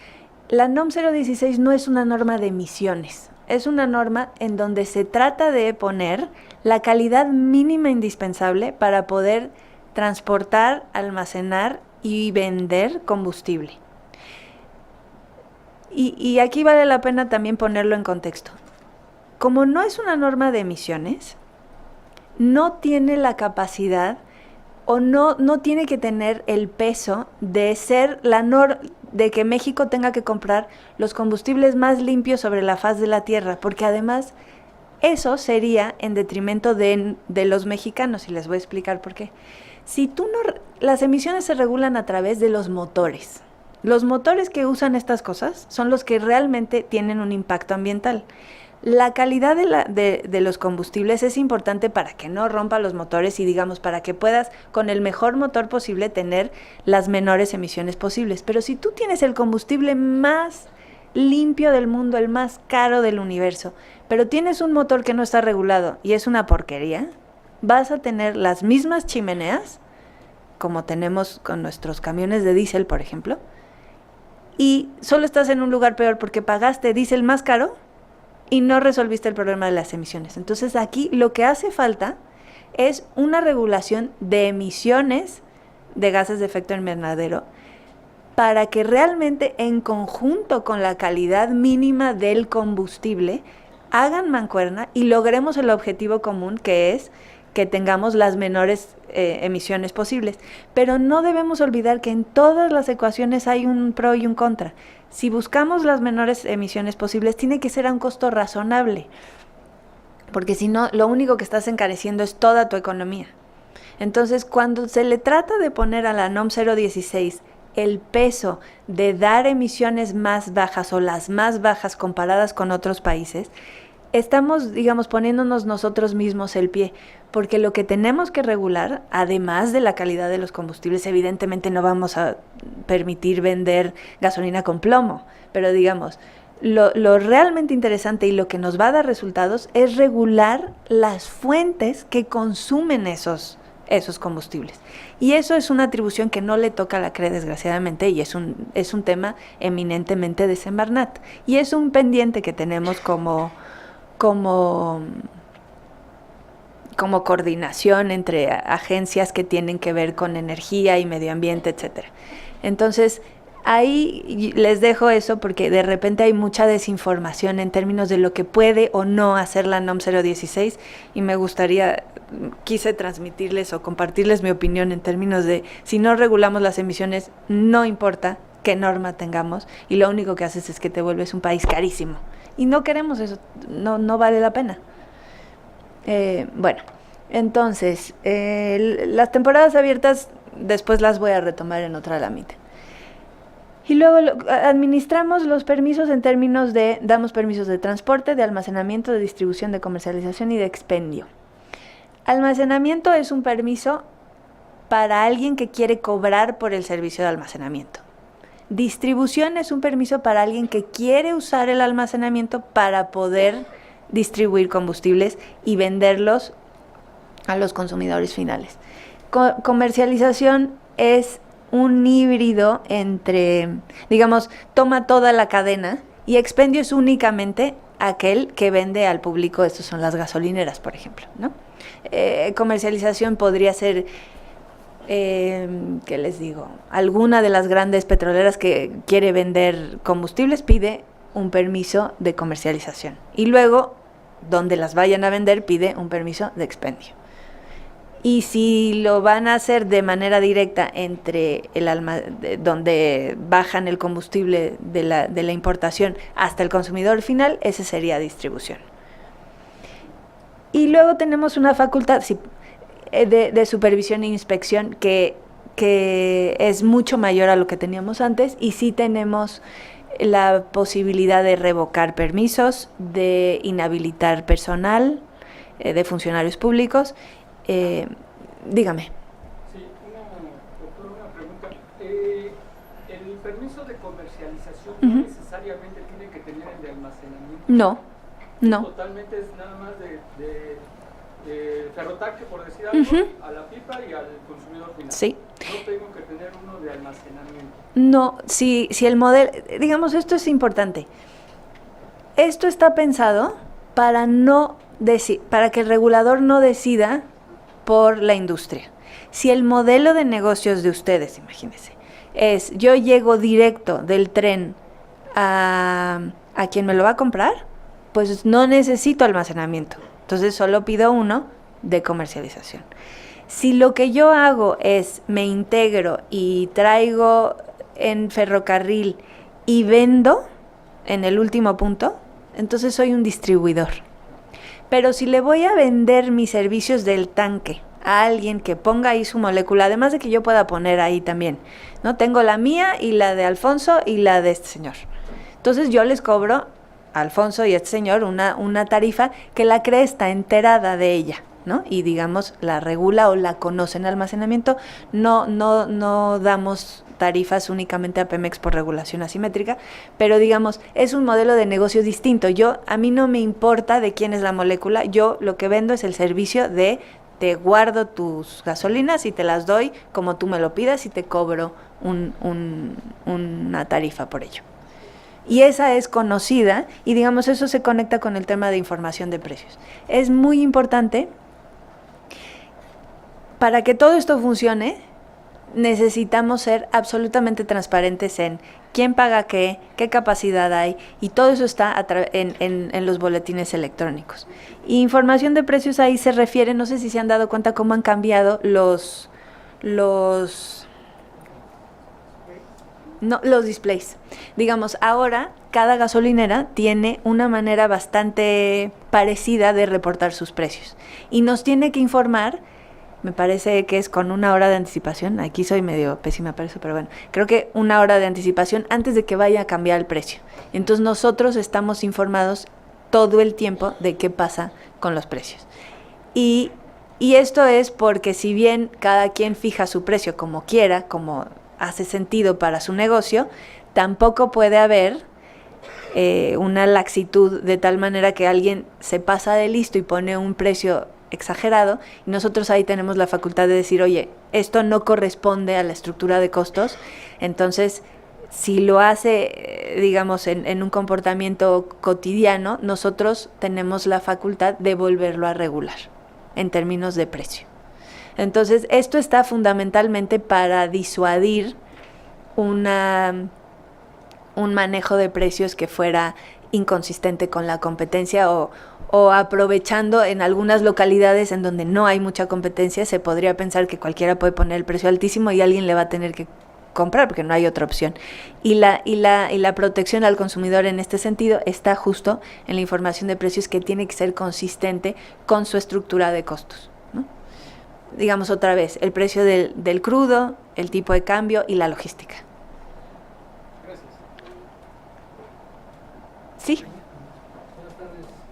La NOM 016 no es una norma de emisiones, es una norma en donde se trata de poner la calidad mínima indispensable para poder transportar, almacenar y vender combustible. Y aquí vale la pena también ponerlo en contexto. Como no es una norma de emisiones, no tiene la capacidad o no tiene que tener el peso de ser de que México tenga que comprar los combustibles más limpios sobre la faz de la tierra, porque además eso sería en detrimento de los mexicanos, y les voy a explicar por qué. Las emisiones se regulan a través de los motores. Los motores que usan estas cosas son los que realmente tienen un impacto ambiental. La calidad de los combustibles es importante para que no rompa los motores y, digamos, para que puedas, con el mejor motor posible, tener las menores emisiones posibles. Pero si tú tienes el combustible más limpio del mundo, el más caro del universo, pero tienes un motor que no está regulado y es una porquería, vas a tener las mismas chimeneas, como tenemos con nuestros camiones de diésel, por ejemplo, y solo estás en un lugar peor porque pagaste diésel más caro y no resolviste el problema de las emisiones. Entonces aquí lo que hace falta es una regulación de emisiones de gases de efecto invernadero para que realmente, en conjunto con la calidad mínima del combustible, hagan mancuerna y logremos el objetivo común, que es que tengamos las menores emisiones posibles. Pero no debemos olvidar que en todas las ecuaciones hay un pro y un contra. Si buscamos las menores emisiones posibles, tiene que ser a un costo razonable, porque si no, lo único que estás encareciendo es toda tu economía. Entonces, cuando se le trata de poner a la NOM 016 el peso de dar emisiones más bajas o las más bajas comparadas con otros países, estamos, digamos, poniéndonos nosotros mismos el pie, porque lo que tenemos que regular, además de la calidad de los combustibles, evidentemente no vamos a permitir vender gasolina con plomo, pero digamos, lo realmente interesante y lo que nos va a dar resultados es regular las fuentes que consumen esos combustibles. Y eso es una atribución que no le toca a la CRE, desgraciadamente, y es un tema eminentemente de Semarnat. Y es un pendiente que tenemos como coordinación entre agencias que tienen que ver con energía y medio ambiente, etcétera. Entonces, ahí les dejo eso porque de repente hay mucha desinformación en términos de lo que puede o no hacer la NOM 016 y quise transmitirles o compartirles mi opinión en términos de si no regulamos las emisiones, no importa qué norma tengamos y lo único que haces es que te vuelves un país carísimo. Y no queremos eso, no vale la pena. Bueno, entonces, las temporadas abiertas después las voy a retomar en otra lámina. Y luego administramos los permisos en términos de, damos permisos de transporte, de almacenamiento, de distribución, de comercialización y de expendio. Almacenamiento es un permiso para alguien que quiere cobrar por el servicio de almacenamiento. Distribución es un permiso para alguien que quiere usar el almacenamiento para poder distribuir combustibles y venderlos a los consumidores finales. Comercialización es un híbrido entre, digamos, toma toda la cadena y expendio es únicamente aquel que vende al público. Estos son las gasolineras, por ejemplo, ¿no? Comercialización podría ser, ¿qué les digo? Alguna de las grandes petroleras que quiere vender combustibles pide un permiso de comercialización y luego, donde las vayan a vender, pide un permiso de expendio. Y si lo van a hacer de manera directa entre donde bajan el combustible de la importación hasta el consumidor final, ese sería distribución. Y luego tenemos una facultad de supervisión e inspección que es mucho mayor a lo que teníamos antes y sí tenemos la posibilidad de revocar permisos, de inhabilitar personal, de funcionarios públicos. Dígame. Sí, una otorga permiso de comercialización no necesariamente tiene que tener el de almacenamiento. No, no. Totalmente es nada más de ferrotaque, por decir algo, a la pipa y al consumidor final. Sí. No tengo que tener uno de almacenamiento. No, si el modelo, digamos, esto es importante. Esto está pensado para para que el regulador no decida por la industria. Si el modelo de negocios de ustedes, imagínense, es yo llego directo del tren a quien me lo va a comprar, pues no necesito almacenamiento. Entonces solo pido uno de comercialización. Si lo que yo hago es me integro y traigo en ferrocarril y vendo en el último punto, entonces soy un distribuidor. Pero si le voy a vender mis servicios del tanque a alguien que ponga ahí su molécula, además de que yo pueda poner ahí también, ¿no? Tengo la mía y la de Alfonso y la de este señor. Entonces yo les cobro a Alfonso y a este señor una tarifa que la CRE está enterada de ella, ¿no? Y digamos la regula o la conoce en almacenamiento. No damos tarifas únicamente a Pemex por regulación asimétrica, pero digamos es un modelo de negocio distinto. A mí no me importa de quién es la molécula, yo lo que vendo es el servicio de te guardo tus gasolinas y te las doy como tú me lo pidas y te cobro una tarifa por ello. Y esa es conocida y digamos eso se conecta con el tema de información de precios. Es muy importante. Para que todo esto funcione, necesitamos ser absolutamente transparentes en quién paga qué capacidad hay, y todo eso está en los boletines electrónicos. Y información de precios ahí se refiere, no sé si se han dado cuenta cómo han cambiado los displays. Digamos, ahora cada gasolinera tiene una manera bastante parecida de reportar sus precios y nos tiene que informar. Me parece que es con 1 hora de anticipación. Aquí soy medio pésima para eso, pero bueno, creo que 1 hora de anticipación antes de que vaya a cambiar el precio. Entonces nosotros estamos informados todo el tiempo de qué pasa con los precios. Y esto es porque si bien cada quien fija su precio como quiera, como hace sentido para su negocio, tampoco puede haber una laxitud de tal manera que alguien se pasa de listo y pone un precio exagerado, y nosotros ahí tenemos la facultad de decir, oye, esto no corresponde a la estructura de costos. Entonces, si lo hace, digamos, en un comportamiento cotidiano, nosotros tenemos la facultad de volverlo a regular en términos de precio. Entonces, esto está fundamentalmente para disuadir un manejo de precios que fuera inconsistente con la competencia o aprovechando en algunas localidades en donde no hay mucha competencia, se podría pensar que cualquiera puede poner el precio altísimo y alguien le va a tener que comprar porque no hay otra opción. Y la protección al consumidor en este sentido está justo en la información de precios, que tiene que ser consistente con su estructura de costos, ¿no? Digamos otra vez, el precio del crudo, el tipo de cambio y la logística. Gracias. Sí.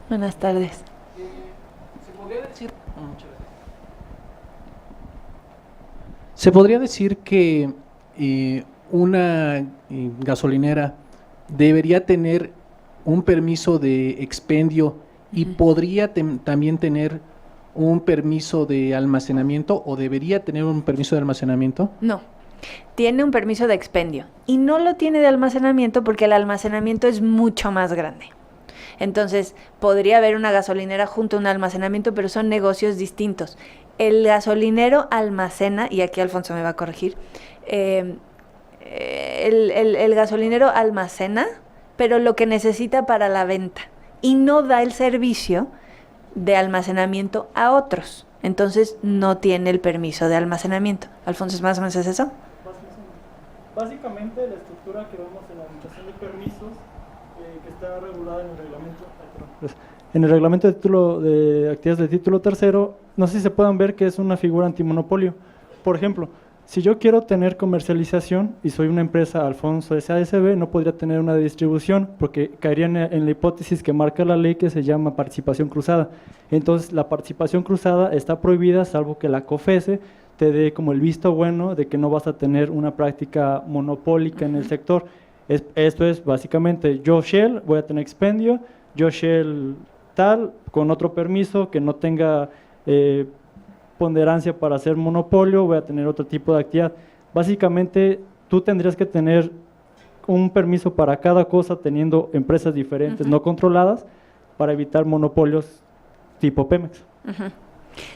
Buenas tardes. ¿Se podría decir que una gasolinera debería tener un permiso de expendio y podría también tener un permiso de almacenamiento, o debería tener un permiso de almacenamiento? No, tiene un permiso de expendio y no lo tiene de almacenamiento porque el almacenamiento es mucho más grande. Entonces, podría haber una gasolinera junto a un almacenamiento, pero son negocios distintos. El gasolinero almacena, y aquí Alfonso me va a corregir, el gasolinero almacena, pero lo que necesita para la venta, y no da el servicio de almacenamiento a otros. Entonces, no tiene el permiso de almacenamiento. Alfonso, ¿más o menos es eso? Básicamente, la estructura que vemos en la limitación de permisos, que está regulada en el reglamento. En el reglamento de actividades de título tercero, no sé si se puedan ver que es una figura antimonopolio. Por ejemplo, si yo quiero tener comercialización y soy una empresa Alfonso S.A.S.B., no podría tener una distribución porque caería en la hipótesis que marca la ley, que se llama participación cruzada. Entonces, la participación cruzada está prohibida salvo que la COFESE te dé como el visto bueno de que no vas a tener una práctica monopólica en el sector. Esto es básicamente, yo Shell voy a tener expendio, yo Shell tal, con otro permiso que no tenga ponderancia para hacer monopolio, voy a tener otro tipo de actividad. Básicamente, tú tendrías que tener un permiso para cada cosa teniendo empresas diferentes, no controladas, para evitar monopolios tipo Pemex.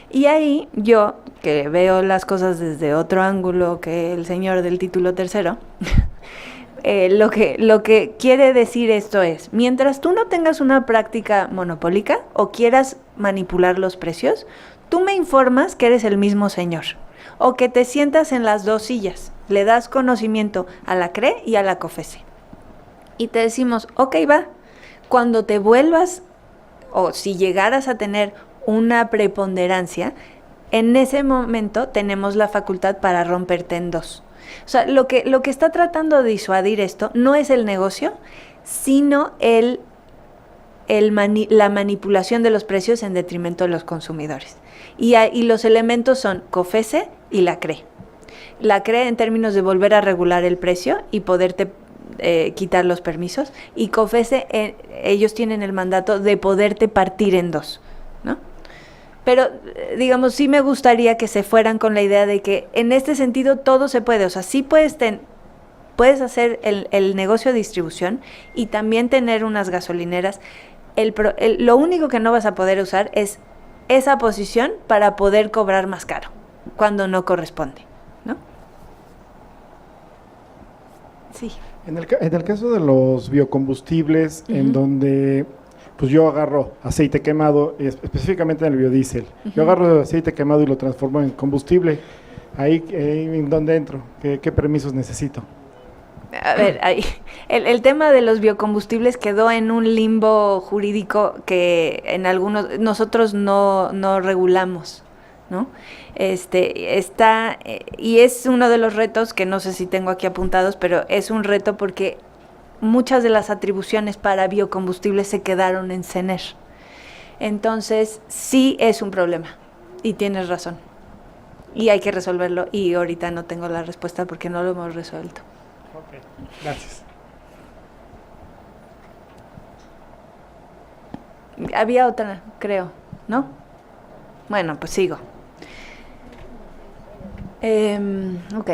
Y ahí yo, que veo las cosas desde otro ángulo que el señor del título tercero, lo que quiere decir esto es, mientras tú no tengas una práctica monopólica o quieras manipular los precios, tú me informas que eres el mismo señor o que te sientas en las dos sillas, le das conocimiento a la CRE y a la COFESE y te decimos, ok, va, cuando te vuelvas o si llegaras a tener una preponderancia, en ese momento tenemos la facultad para romperte en dos. O sea, lo que está tratando de disuadir esto no es el negocio, sino la manipulación de los precios en detrimento de los consumidores. Y los elementos son COFESE y la CRE. La CRE en términos de volver a regular el precio y poderte quitar los permisos, y COFESE ellos tienen el mandato de poderte partir en dos, ¿no? Pero, digamos, sí me gustaría que se fueran con la idea de que en este sentido todo se puede. O sea, sí puedes hacer el negocio de distribución y también tener unas gasolineras. Lo único que no vas a poder usar es esa posición para poder cobrar más caro, cuando no corresponde, ¿no? Sí. En el caso de los biocombustibles, en donde pues yo agarro aceite quemado, específicamente en el biodiesel, yo agarro aceite quemado y lo transformo en combustible, ahí ¿en dónde entro? ¿Qué permisos necesito? A ver, el tema de los biocombustibles quedó en un limbo jurídico que en algunos nosotros no regulamos, ¿no? Está y es uno de los retos que no sé si tengo aquí apuntados, pero es un reto porque muchas de las atribuciones para biocombustibles se quedaron en CENER. Entonces, sí es un problema y tienes razón. Y hay que resolverlo y ahorita no tengo la respuesta porque no lo hemos resuelto. Ok, gracias. Había otra, creo, ¿no? Bueno, pues sigo. Ok.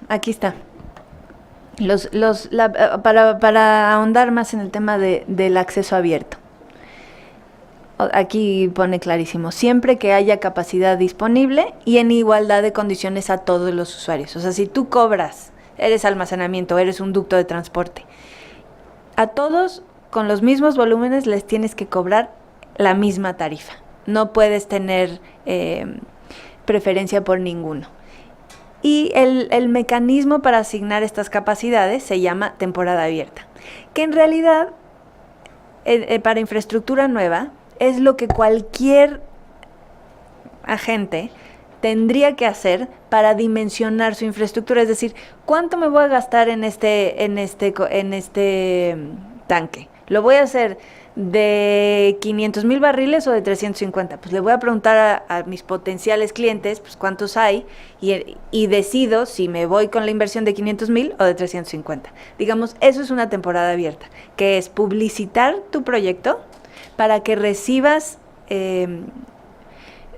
Aquí está. Para ahondar más en el tema del acceso abierto. Aquí pone clarísimo, siempre que haya capacidad disponible y en igualdad de condiciones a todos los usuarios. O sea, si tú cobras, eres almacenamiento, eres un ducto de transporte, a todos con los mismos volúmenes les tienes que cobrar la misma tarifa. No puedes tener preferencia por ninguno. Y el mecanismo para asignar estas capacidades se llama temporada abierta, que en realidad para infraestructura nueva es lo que cualquier agente tendría que hacer para dimensionar su infraestructura, es decir, ¿cuánto me voy a gastar en este tanque? ¿Lo voy a hacer de 500,000 barriles o de 350? Pues le voy a preguntar a mis potenciales clientes pues cuántos hay y decido si me voy con la inversión de 500,000 o de 350. Digamos, eso es una temporada abierta, que es publicitar tu proyecto para que recibas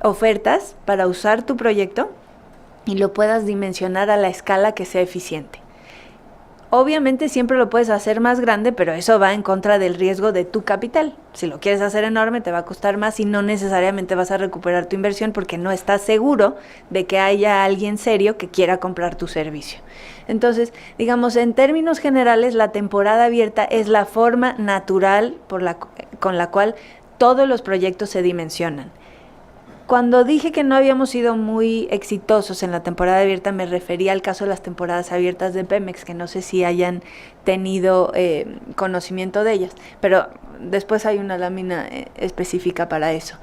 ofertas para usar tu proyecto y lo puedas dimensionar a la escala que sea eficiente. Obviamente siempre lo puedes hacer más grande, pero eso va en contra del riesgo de tu capital. Si lo quieres hacer enorme, te va a costar más y no necesariamente vas a recuperar tu inversión porque no estás seguro de que haya alguien serio que quiera comprar tu servicio. Entonces, digamos, en términos generales, la temporada abierta es la forma natural con la cual todos los proyectos se dimensionan. Cuando dije que no habíamos sido muy exitosos en la temporada abierta, me refería al caso de las temporadas abiertas de Pemex, que no sé si hayan tenido conocimiento de ellas, pero después hay una lámina específica para eso.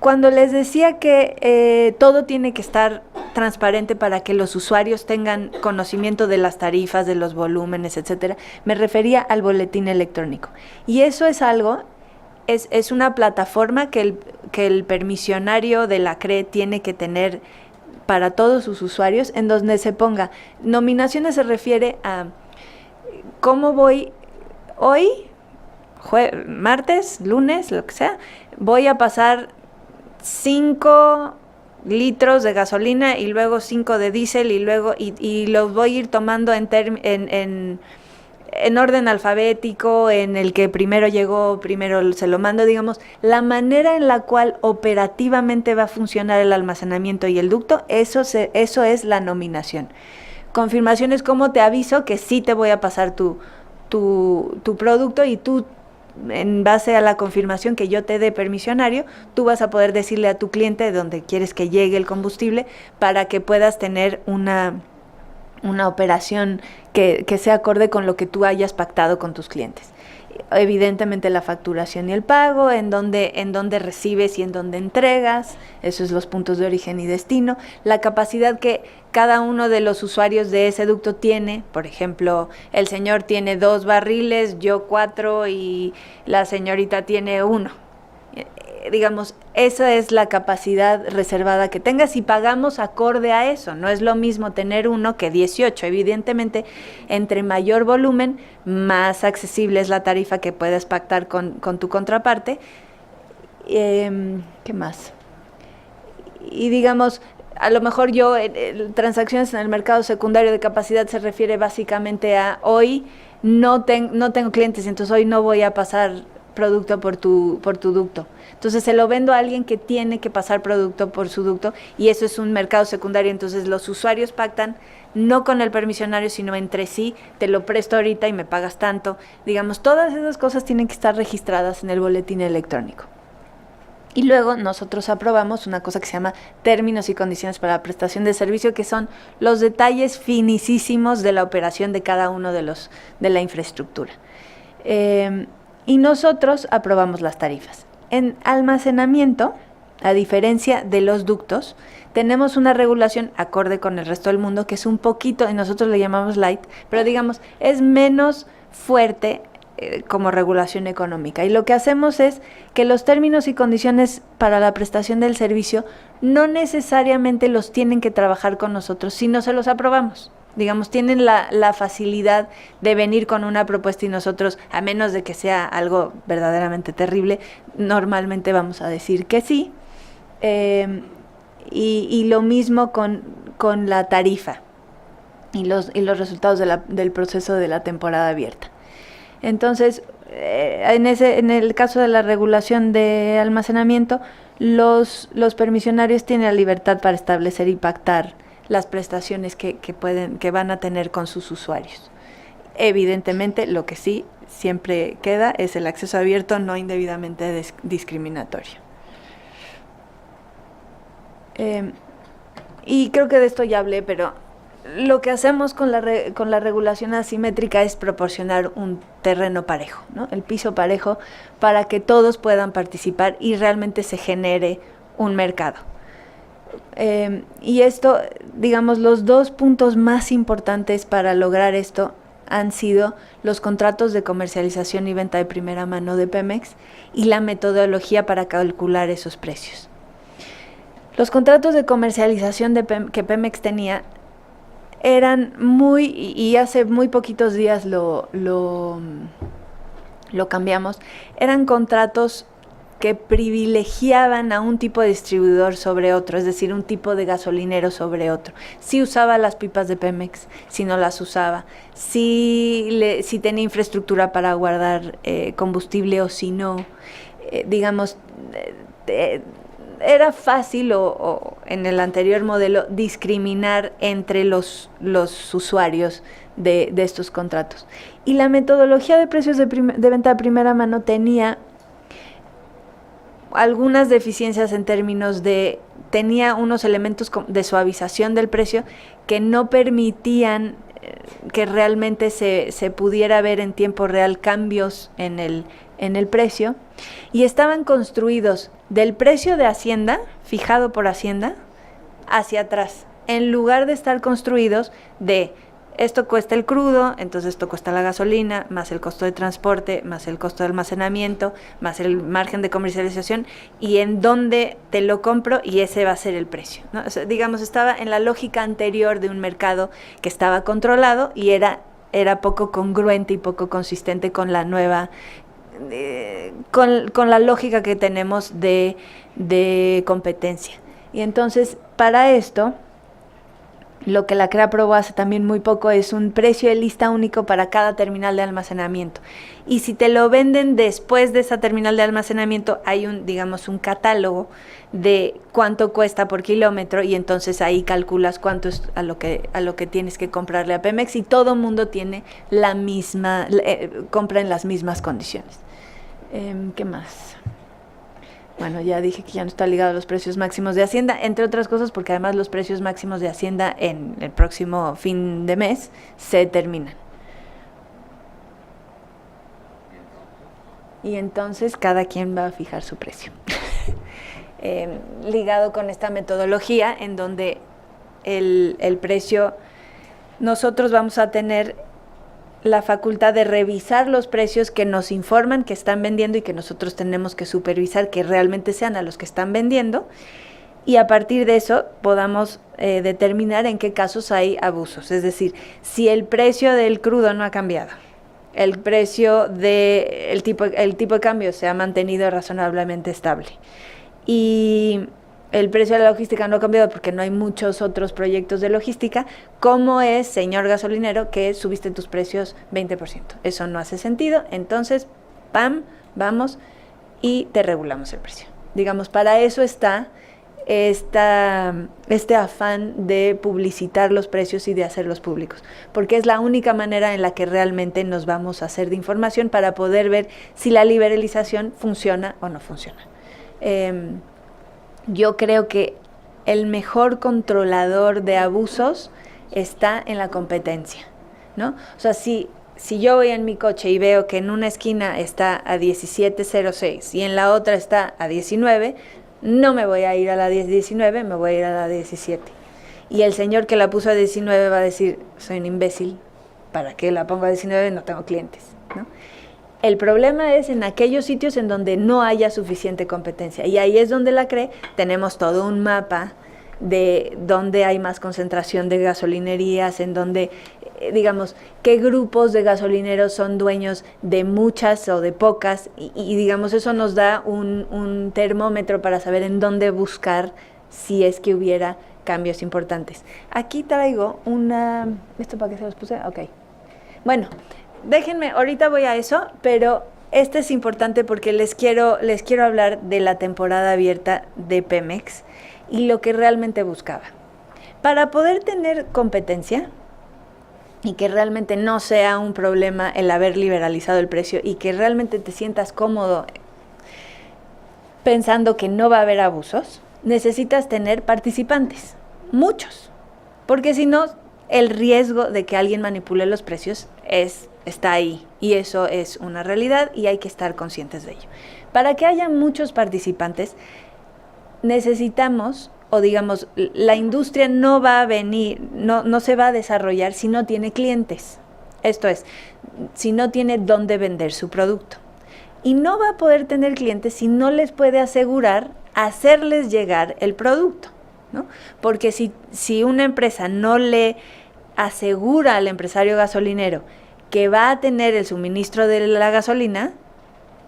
Cuando les decía que todo tiene que estar transparente para que los usuarios tengan conocimiento de las tarifas, de los volúmenes, etcétera, me refería al boletín electrónico. Y eso es algo es una plataforma que el permisionario de la CRE tiene que tener para todos sus usuarios, en donde se ponga nominaciones. Se refiere a cómo voy hoy, martes, lunes, lo que sea, voy a pasar 5 litros de gasolina y luego 5 de diésel y luego y los voy a ir tomando en orden alfabético, en el que primero llegó, primero se lo mando, digamos, la manera en la cual operativamente va a funcionar el almacenamiento y el ducto, eso es la nominación. Confirmación es cómo te aviso que sí te voy a pasar tu producto, y tú, en base a la confirmación que yo te dé permisionario, tú vas a poder decirle a tu cliente de dónde quieres que llegue el combustible para que puedas tener una operación que sea acorde con lo que tú hayas pactado con tus clientes. Evidentemente la facturación y el pago, en donde recibes y en donde entregas, esos son los puntos de origen y destino, la capacidad que cada uno de los usuarios de ese ducto tiene. Por ejemplo, el señor tiene 2 barriles, yo 4 y la señorita tiene 1. Digamos, esa es la capacidad reservada que tengas, y pagamos acorde a eso. No es lo mismo tener 1 que 18. Evidentemente, entre mayor volumen, más accesible es la tarifa que puedes pactar con tu contraparte. ¿Qué más? Y digamos, a lo mejor transacciones en el mercado secundario de capacidad se refiere básicamente a hoy no tengo clientes, entonces hoy no voy a pasar producto por tu ducto. Entonces se lo vendo a alguien que tiene que pasar producto por su ducto, y eso es un mercado secundario. Entonces los usuarios pactan no con el permisionario, sino entre sí: te lo presto ahorita y me pagas tanto. Digamos, todas esas cosas tienen que estar registradas en el boletín electrónico. Y luego nosotros aprobamos una cosa que se llama términos y condiciones para la prestación de servicio, que son los detalles finísimos de la operación de cada uno de la infraestructura. Y nosotros aprobamos las tarifas. En almacenamiento, a diferencia de los ductos, tenemos una regulación acorde con el resto del mundo, que es un poquito, y nosotros le llamamos light, pero digamos, es menos fuerte como regulación económica. Y lo que hacemos es que los términos y condiciones para la prestación del servicio no necesariamente los tienen que trabajar con nosotros, sino se los aprobamos. Digamos, tienen la facilidad de venir con una propuesta, y nosotros, a menos de que sea algo verdaderamente terrible, normalmente vamos a decir que sí. Y lo mismo con la tarifa y los resultados del proceso de la temporada abierta. Entonces, en el caso de la regulación de almacenamiento, los permisionarios tienen la libertad para establecer y pactar las prestaciones que van a tener con sus usuarios. Evidentemente, lo que sí siempre queda es el acceso abierto no indebidamente discriminatorio. Y creo que de esto ya hablé, pero lo que hacemos con la regulación asimétrica es proporcionar un terreno parejo, ¿no? El piso parejo, para que todos puedan participar y realmente se genere un mercado. Y esto, digamos, los 2 puntos más importantes para lograr esto han sido los contratos de comercialización y venta de primera mano de Pemex y la metodología para calcular esos precios. Los contratos de comercialización que Pemex tenía eran y hace muy poquitos días lo cambiamos, eran contratos que privilegiaban a un tipo de distribuidor sobre otro, es decir, un tipo de gasolinero sobre otro. Si usaba las pipas de Pemex, si no las usaba, si tenía infraestructura para guardar combustible o si no. Digamos, era fácil o en el anterior modelo discriminar entre los usuarios de estos contratos. Y la metodología de precios de venta de primera mano tenía algunas deficiencias en términos tenía unos elementos de suavización del precio que no permitían que realmente se pudiera ver en tiempo real cambios en el precio, y estaban construidos del precio de Hacienda, fijado por Hacienda, hacia atrás, en lugar de estar construidos de esto cuesta el crudo, entonces esto cuesta la gasolina, más el costo de transporte, más el costo de almacenamiento, más el margen de comercialización, y en dónde te lo compro, y ese va a ser el precio, ¿no? O sea, digamos, estaba en la lógica anterior de un mercado que estaba controlado y era poco congruente y poco consistente con la nueva, con la lógica que tenemos de competencia. Y entonces, para esto, lo que la CRE aprobó hace también muy poco es un precio de lista único para cada terminal de almacenamiento. Y si te lo venden después de esa terminal de almacenamiento, hay digamos, un catálogo de cuánto cuesta por kilómetro, y entonces ahí calculas cuánto es a lo que tienes que comprarle a Pemex, y todo mundo tiene la misma, compra en las mismas condiciones. ¿Qué más? Bueno, ya dije que ya no está ligado a los precios máximos de Hacienda, entre otras cosas porque además los precios máximos de Hacienda en el próximo fin de mes se terminan. Y entonces cada quien va a fijar su precio. Ligado con esta metodología en donde el precio, nosotros vamos a tener la facultad de revisar los precios que nos informan que están vendiendo y que nosotros tenemos que supervisar que realmente sean a los que están vendiendo, y a partir de eso podamos determinar en qué casos hay abusos. Es decir, si el precio del crudo no ha cambiado, el precio el tipo de cambio se ha mantenido razonablemente estable y el precio de la logística no ha cambiado porque no hay muchos otros proyectos de logística, ¿cómo es, señor gasolinero, que subiste tus precios 20%? Eso no hace sentido, entonces, ¡pam!, vamos y te regulamos el precio. Digamos, para eso está este afán de publicitar los precios y de hacerlos públicos, porque es la única manera en la que realmente nos vamos a hacer de información para poder ver si la liberalización funciona o no funciona. Yo creo que el mejor controlador de abusos está en la competencia, ¿no? O sea, si yo voy en mi coche y veo que en una esquina está a 17.06 y en la otra está a 19, no me voy a ir a la 19, me voy a ir a la 17. Y el señor que la puso a 19 va a decir, soy un imbécil, ¿para qué la pongo a 19? No tengo clientes, ¿no? El problema es en aquellos sitios en donde no haya suficiente competencia, y ahí es donde la CRE tenemos todo un mapa de dónde hay más concentración de gasolinerías, en donde, digamos, qué grupos de gasolineros son dueños de muchas o de pocas, y digamos, eso nos da un termómetro para saber en dónde buscar si es que hubiera cambios importantes. Aquí traigo ¿esto para qué se los puse? Ok. Bueno, déjenme, ahorita voy a eso, pero este es importante porque les quiero hablar de la temporada abierta de Pemex y lo que realmente buscaba. Para poder tener competencia y que realmente no sea un problema el haber liberalizado el precio y que realmente te sientas cómodo pensando que no va a haber abusos, necesitas tener participantes, muchos, porque si no, el riesgo de que alguien manipule los precios está ahí, y eso es una realidad y hay que estar conscientes de ello. Para que haya muchos participantes, necesitamos, o digamos, la industria no va a venir, no se va a desarrollar si no tiene clientes. Esto es, si no tiene dónde vender su producto. Y no va a poder tener clientes si no les puede asegurar hacerles llegar el producto, ¿no? Porque si una empresa no le asegura al empresario gasolinero que va a tener el suministro de la gasolina,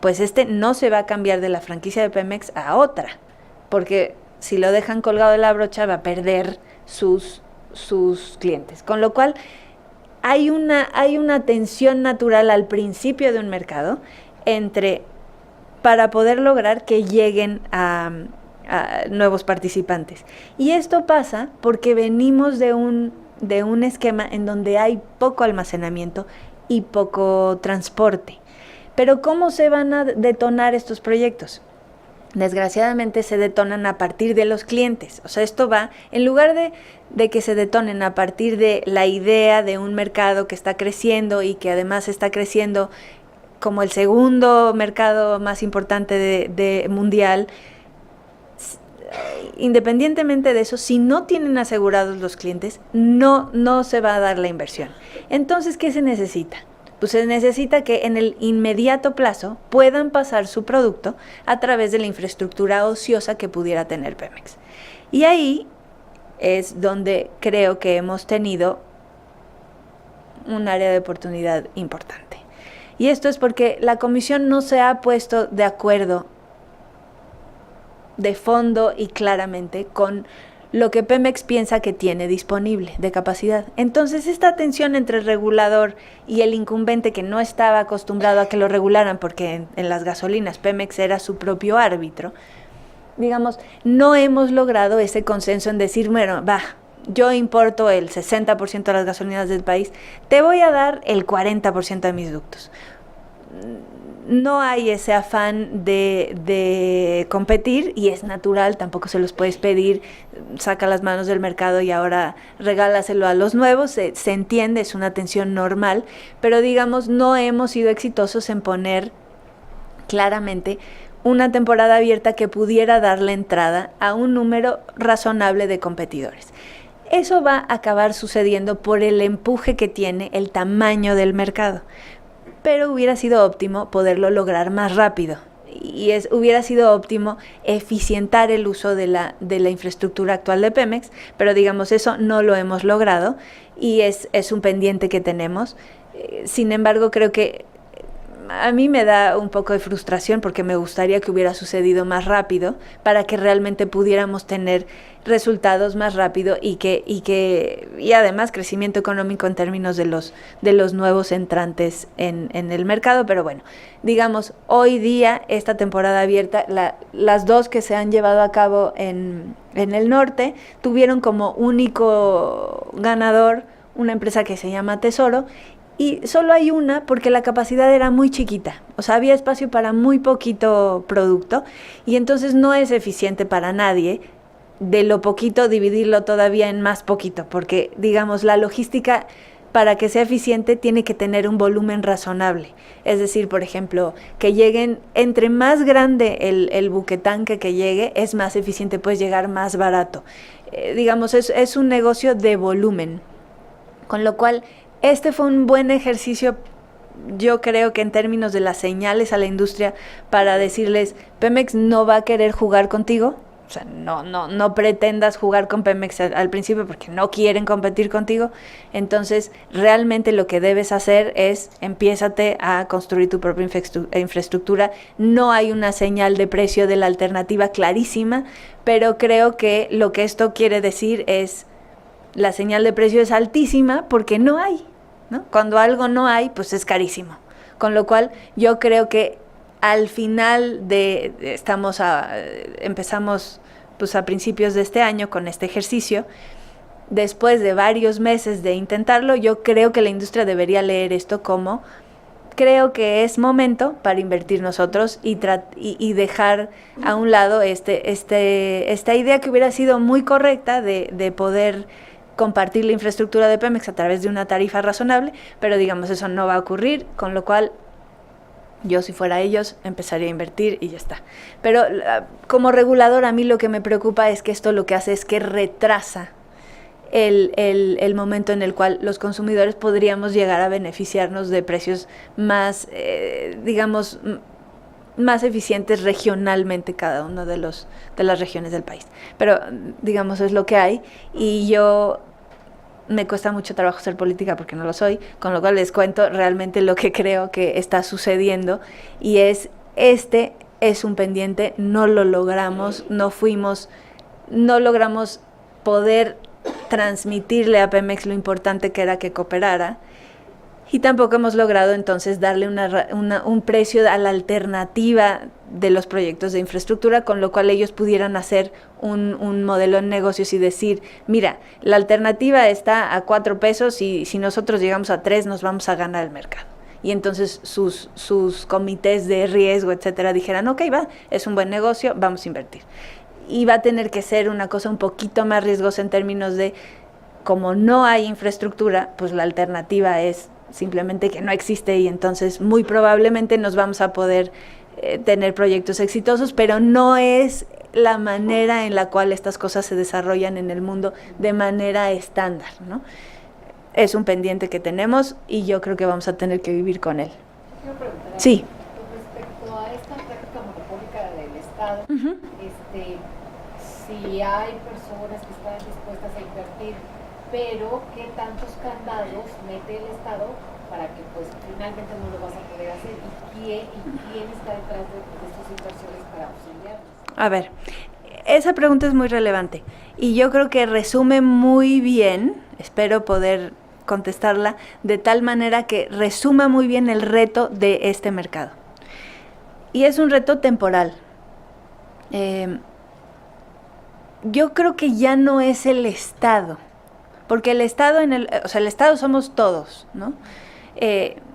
pues no se va a cambiar de la franquicia de Pemex a otra, porque si lo dejan colgado de la brocha va a perder sus clientes. Con lo cual hay una tensión natural al principio de un mercado para poder lograr que lleguen a nuevos participantes. Y esto pasa porque venimos de un esquema en donde hay poco almacenamiento y poco transporte. Pero ¿cómo se van a detonar estos proyectos? Desgraciadamente se detonan a partir de los clientes. O sea, esto va, en lugar de que se detonen a partir de la idea de un mercado que está creciendo y que además está creciendo como el segundo mercado más importante mundial, independientemente de eso, si no tienen asegurados los clientes, no se va a dar la inversión. Entonces, ¿qué se necesita? Pues se necesita que en el inmediato plazo puedan pasar su producto a través de la infraestructura ociosa que pudiera tener Pemex. Y ahí es donde creo que hemos tenido un área de oportunidad importante. Y esto es porque la comisión no se ha puesto de acuerdo de fondo y claramente con lo que Pemex piensa que tiene disponible de capacidad. Entonces, esta tensión entre el regulador y el incumbente, que no estaba acostumbrado a que lo regularan porque en las gasolinas Pemex era su propio árbitro, digamos, no hemos logrado ese consenso en decir, bueno, yo importo el 60% de las gasolinas del país, te voy a dar el 40% de mis ductos. No hay ese afán de competir y es natural, tampoco se los puedes pedir, saca las manos del mercado y ahora regálaselo a los nuevos, se entiende, es una tensión normal, pero digamos no hemos sido exitosos en poner claramente una temporada abierta que pudiera darle entrada a un número razonable de competidores. Eso va a acabar sucediendo por el empuje que tiene el tamaño del mercado. Pero hubiera sido óptimo poderlo lograr más rápido y hubiera sido óptimo eficientar el uso de la infraestructura actual de Pemex, pero digamos eso no lo hemos logrado y es un pendiente que tenemos. Sin embargo, creo que a mí me da un poco de frustración porque me gustaría que hubiera sucedido más rápido para que realmente pudiéramos tener resultados más rápido y además crecimiento económico en términos de los nuevos entrantes en el mercado. Pero bueno, digamos, hoy día esta temporada abierta, las dos que se han llevado a cabo en el norte tuvieron como único ganador una empresa que se llama Tesoro. Y solo hay una porque la capacidad era muy chiquita, o sea, había espacio para muy poquito producto y entonces no es eficiente para nadie de lo poquito dividirlo todavía en más poquito, porque digamos la logística para que sea eficiente tiene que tener un volumen razonable. Es decir, por ejemplo, que lleguen, entre más grande el buquetanque que llegue, es más eficiente, puedes llegar más barato. Digamos, es un negocio de volumen, con lo cual este fue un buen ejercicio, yo creo que en términos de las señales a la industria para decirles, Pemex no va a querer jugar contigo, o sea, no pretendas jugar con Pemex al principio porque no quieren competir contigo, entonces realmente lo que debes hacer es empiézate a construir tu propia infraestructura. No hay una señal de precio de la alternativa clarísima, pero creo que lo que esto quiere decir es la señal de precio es altísima porque no hay, ¿no? Cuando algo no hay, pues es carísimo. Con lo cual, yo creo que al final empezamos pues a principios de este año con este ejercicio. Después de varios meses de intentarlo, yo creo que la industria debería leer esto como creo que es momento para invertir nosotros y dejar a un lado esta idea que hubiera sido muy correcta de poder compartir la infraestructura de Pemex a través de una tarifa razonable, pero digamos eso no va a ocurrir, con lo cual yo si fuera ellos empezaría a invertir y ya está. Pero como regulador a mí lo que me preocupa es que esto lo que hace es que retrasa el momento en el cual los consumidores podríamos llegar a beneficiarnos de precios más, digamos, más eficientes regionalmente cada uno de las regiones del país. Pero digamos es lo que hay y yo me cuesta mucho trabajo hacer política porque no lo soy, con lo cual les cuento realmente lo que creo que está sucediendo y es un pendiente, no lo logramos, no logramos poder transmitirle a Pemex lo importante que era que cooperara y tampoco hemos logrado entonces darle un precio a la alternativa de los proyectos de infraestructura, con lo cual ellos pudieran hacer un modelo de negocios y decir, mira, la alternativa está a 4 pesos y si nosotros llegamos a 3 nos vamos a ganar el mercado. Y entonces sus comités de riesgo, etcétera, dijeran, ok, es un buen negocio, vamos a invertir. Y va a tener que ser una cosa un poquito más riesgosa en términos de, como no hay infraestructura, pues la alternativa es simplemente que no existe y entonces muy probablemente nos vamos a poder tener proyectos exitosos, pero no es la manera en la cual estas cosas se desarrollan en el mundo de manera estándar, ¿no? Es un pendiente que tenemos y yo creo que vamos a tener que vivir con él. Quiero preguntar Sí. respecto a esta práctica monopólica del Estado, Ujú. si hay personas que están dispuestas a invertir, pero ¿qué tantos candados mete el Estado para que pues finalmente no lo vas a poder hacer? ¿Y quién está detrás de estas inversiones para auxiliarnos? A ver, esa pregunta es muy relevante y yo creo que resume muy bien, espero poder contestarla de tal manera que resuma muy bien el reto de este mercado. Y es un reto temporal. Yo creo que ya no es el Estado, porque el Estado el Estado somos todos, ¿no?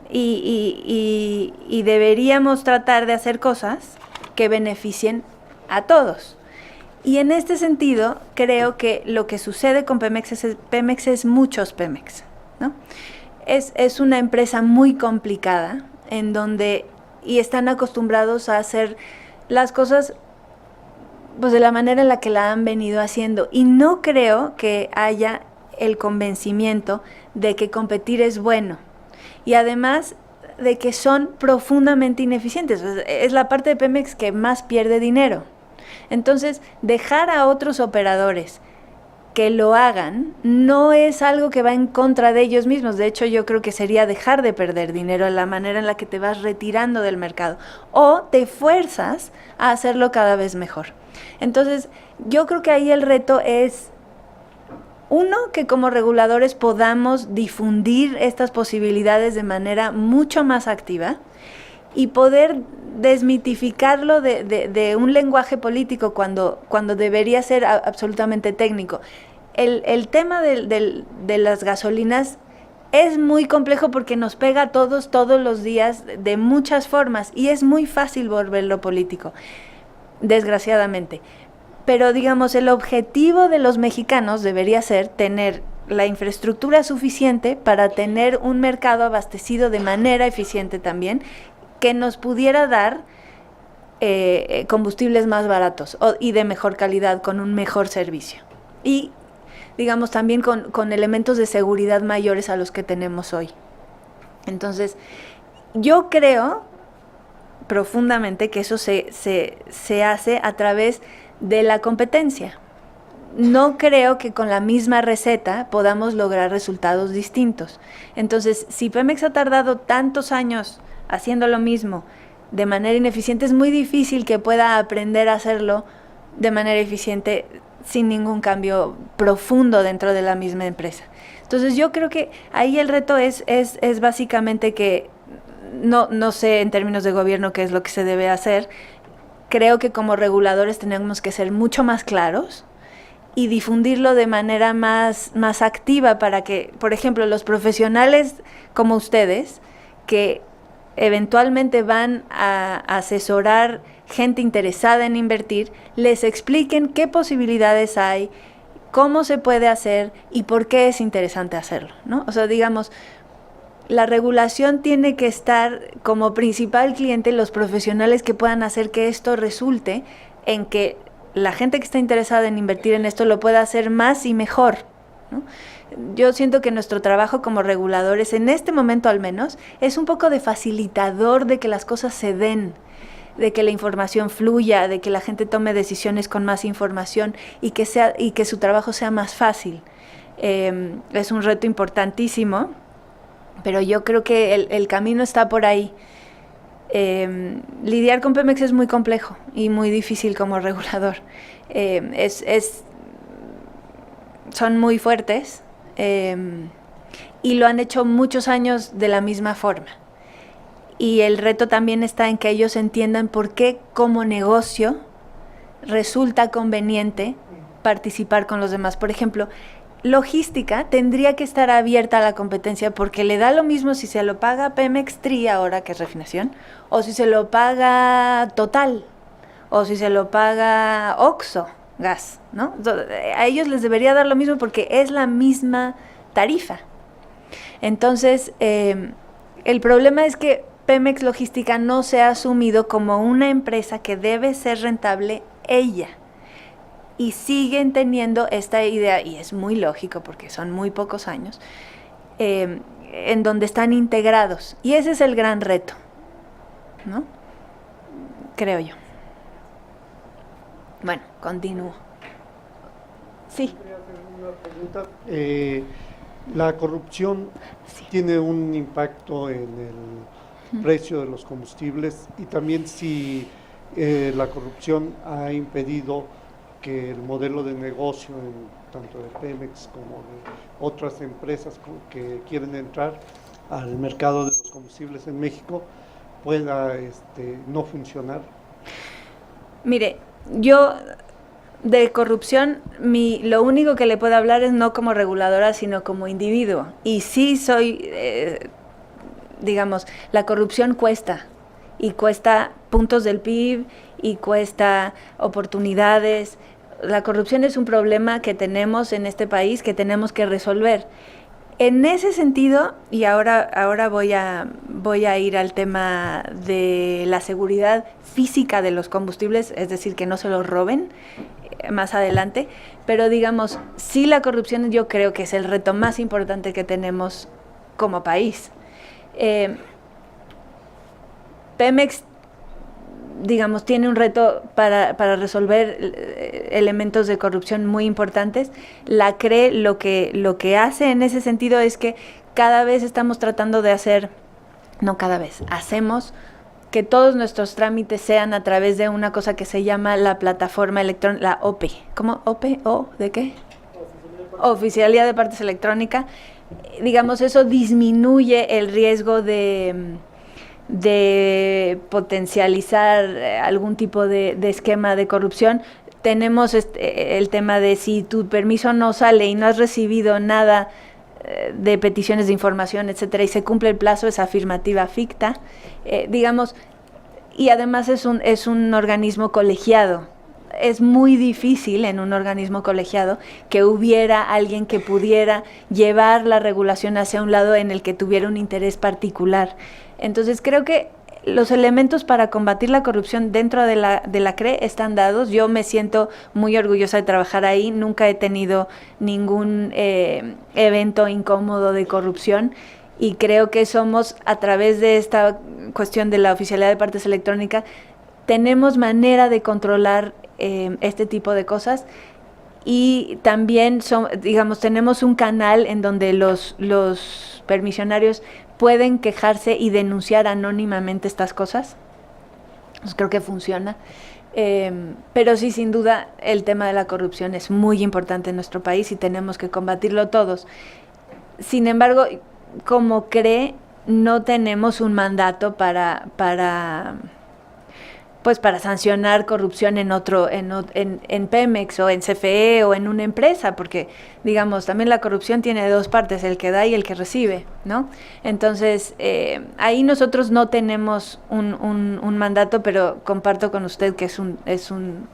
Y deberíamos tratar de hacer cosas que beneficien a todos. Y en este sentido, creo que lo que sucede con Pemex es muchos Pemex, ¿no? Es una empresa muy complicada en donde y están acostumbrados a hacer las cosas pues de la manera en la que la han venido haciendo. Y no creo que haya el convencimiento de que competir es bueno. Y además de que son profundamente ineficientes. Es la parte de Pemex que más pierde dinero. Entonces, dejar a otros operadores que lo hagan no es algo que va en contra de ellos mismos. De hecho, yo creo que sería dejar de perder dinero en la manera en la que te vas retirando del mercado. O te fuerzas a hacerlo cada vez mejor. Entonces, yo creo que ahí el reto es, uno, que como reguladores podamos difundir estas posibilidades de manera mucho más activa y poder desmitificarlo de un lenguaje político cuando debería ser absolutamente técnico. El tema de las gasolinas es muy complejo porque nos pega a todos los días de muchas formas y es muy fácil volverlo político, desgraciadamente. Pero digamos, el objetivo de los mexicanos debería ser tener la infraestructura suficiente para tener un mercado abastecido de manera eficiente también, que nos pudiera dar combustibles más baratos y de mejor calidad, con un mejor servicio. Y, digamos, también con elementos de seguridad mayores a los que tenemos hoy. Entonces, yo creo profundamente que eso se hace a través de la competencia. No creo que con la misma receta podamos lograr resultados distintos. Entonces, si Pemex ha tardado tantos años haciendo lo mismo de manera ineficiente, es muy difícil que pueda aprender a hacerlo de manera eficiente sin ningún cambio profundo dentro de la misma empresa. Entonces, yo creo que ahí el reto es básicamente que no sé en términos de gobierno qué es lo que se debe hacer. Creo que como reguladores tenemos que ser mucho más claros y difundirlo de manera más activa para que, por ejemplo, los profesionales como ustedes, que eventualmente van a asesorar gente interesada en invertir, les expliquen qué posibilidades hay, cómo se puede hacer y por qué es interesante hacerlo, ¿no? O sea, digamos, la regulación tiene que estar como principal cliente los profesionales que puedan hacer que esto resulte en que la gente que está interesada en invertir en esto lo pueda hacer más y mejor, ¿no? Yo siento que nuestro trabajo como reguladores, en este momento al menos, es un poco de facilitador de que las cosas se den, de que la información fluya, de que la gente tome decisiones con más información y que su trabajo sea más fácil. Es un reto importantísimo, pero yo creo que el camino está por ahí. Lidiar con Pemex es muy complejo y muy difícil como regulador. Son muy fuertes y lo han hecho muchos años de la misma forma. Y el reto también está en que ellos entiendan por qué como negocio resulta conveniente participar con los demás. Por ejemplo, logística tendría que estar abierta a la competencia porque le da lo mismo si se lo paga Pemex Tri, ahora que es refinación, o si se lo paga Total, o si se lo paga Oxxo Gas, ¿no? A ellos les debería dar lo mismo porque es la misma tarifa. Entonces, el problema es que Pemex Logística no se ha asumido como una empresa que debe ser rentable ella. y siguen teniendo esta idea, y es muy lógico porque son muy pocos años, en donde están integrados. Y ese es el gran reto, ¿no? Creo yo. Bueno, continúo. Sí. Quería hacer una pregunta. La corrupción tiene un impacto en el precio de los combustibles, y también si la corrupción ha impedido que el modelo de negocio, tanto de Pemex como de otras empresas que quieren entrar al mercado de los combustibles en México, pueda no funcionar. Mire, yo de corrupción, lo único que le puedo hablar es no como reguladora, sino como individuo. Y sí soy, digamos, la corrupción cuesta, y cuesta puntos del PIB, y cuesta oportunidades. La corrupción es un problema que tenemos en este país que tenemos que resolver. En ese sentido, y ahora voy a ir al tema de la seguridad física de los combustibles, es decir, que no se los roben más adelante, pero digamos, sí, la corrupción yo creo que es el reto más importante que tenemos como país. Pemex, digamos, tiene un reto para resolver elementos de corrupción muy importantes. La CRE lo que hace en ese sentido es que cada vez estamos tratando de hacer, no cada vez, hacemos que todos nuestros trámites sean a través de una cosa que se llama la plataforma electrónica, la OPE. ¿Cómo? ¿OPE? ¿O de qué? Oficialía de Partes Electrónica. Digamos, eso disminuye el riesgo de potencializar algún tipo de esquema de corrupción. Tenemos el tema de si tu permiso no sale y no has recibido nada de peticiones de información, etcétera, y se cumple el plazo, es afirmativa ficta, digamos, y además es un organismo colegiado. Es muy difícil en un organismo colegiado que hubiera alguien que pudiera llevar la regulación hacia un lado en el que tuviera un interés particular. Entonces creo que los elementos para combatir la corrupción dentro de la CRE están dados. Yo me siento muy orgullosa de trabajar ahí. Nunca he tenido ningún evento incómodo de corrupción, y creo que somos, a través de esta cuestión de la oficialidad de partes electrónicas, tenemos manera de controlar este tipo de cosas. Y también, digamos, tenemos un canal en donde los permisionarios pueden quejarse y denunciar anónimamente estas cosas. Pues creo que funciona. Pero sí, sin duda, el tema de la corrupción es muy importante en nuestro país y tenemos que combatirlo todos. Sin embargo, como CRE, no tenemos un mandato para sancionar corrupción en Pemex o en CFE o en una empresa, porque, digamos, también la corrupción tiene dos partes, el que da y el que recibe, ¿no? Entonces, ahí nosotros no tenemos un mandato, pero comparto con usted que es un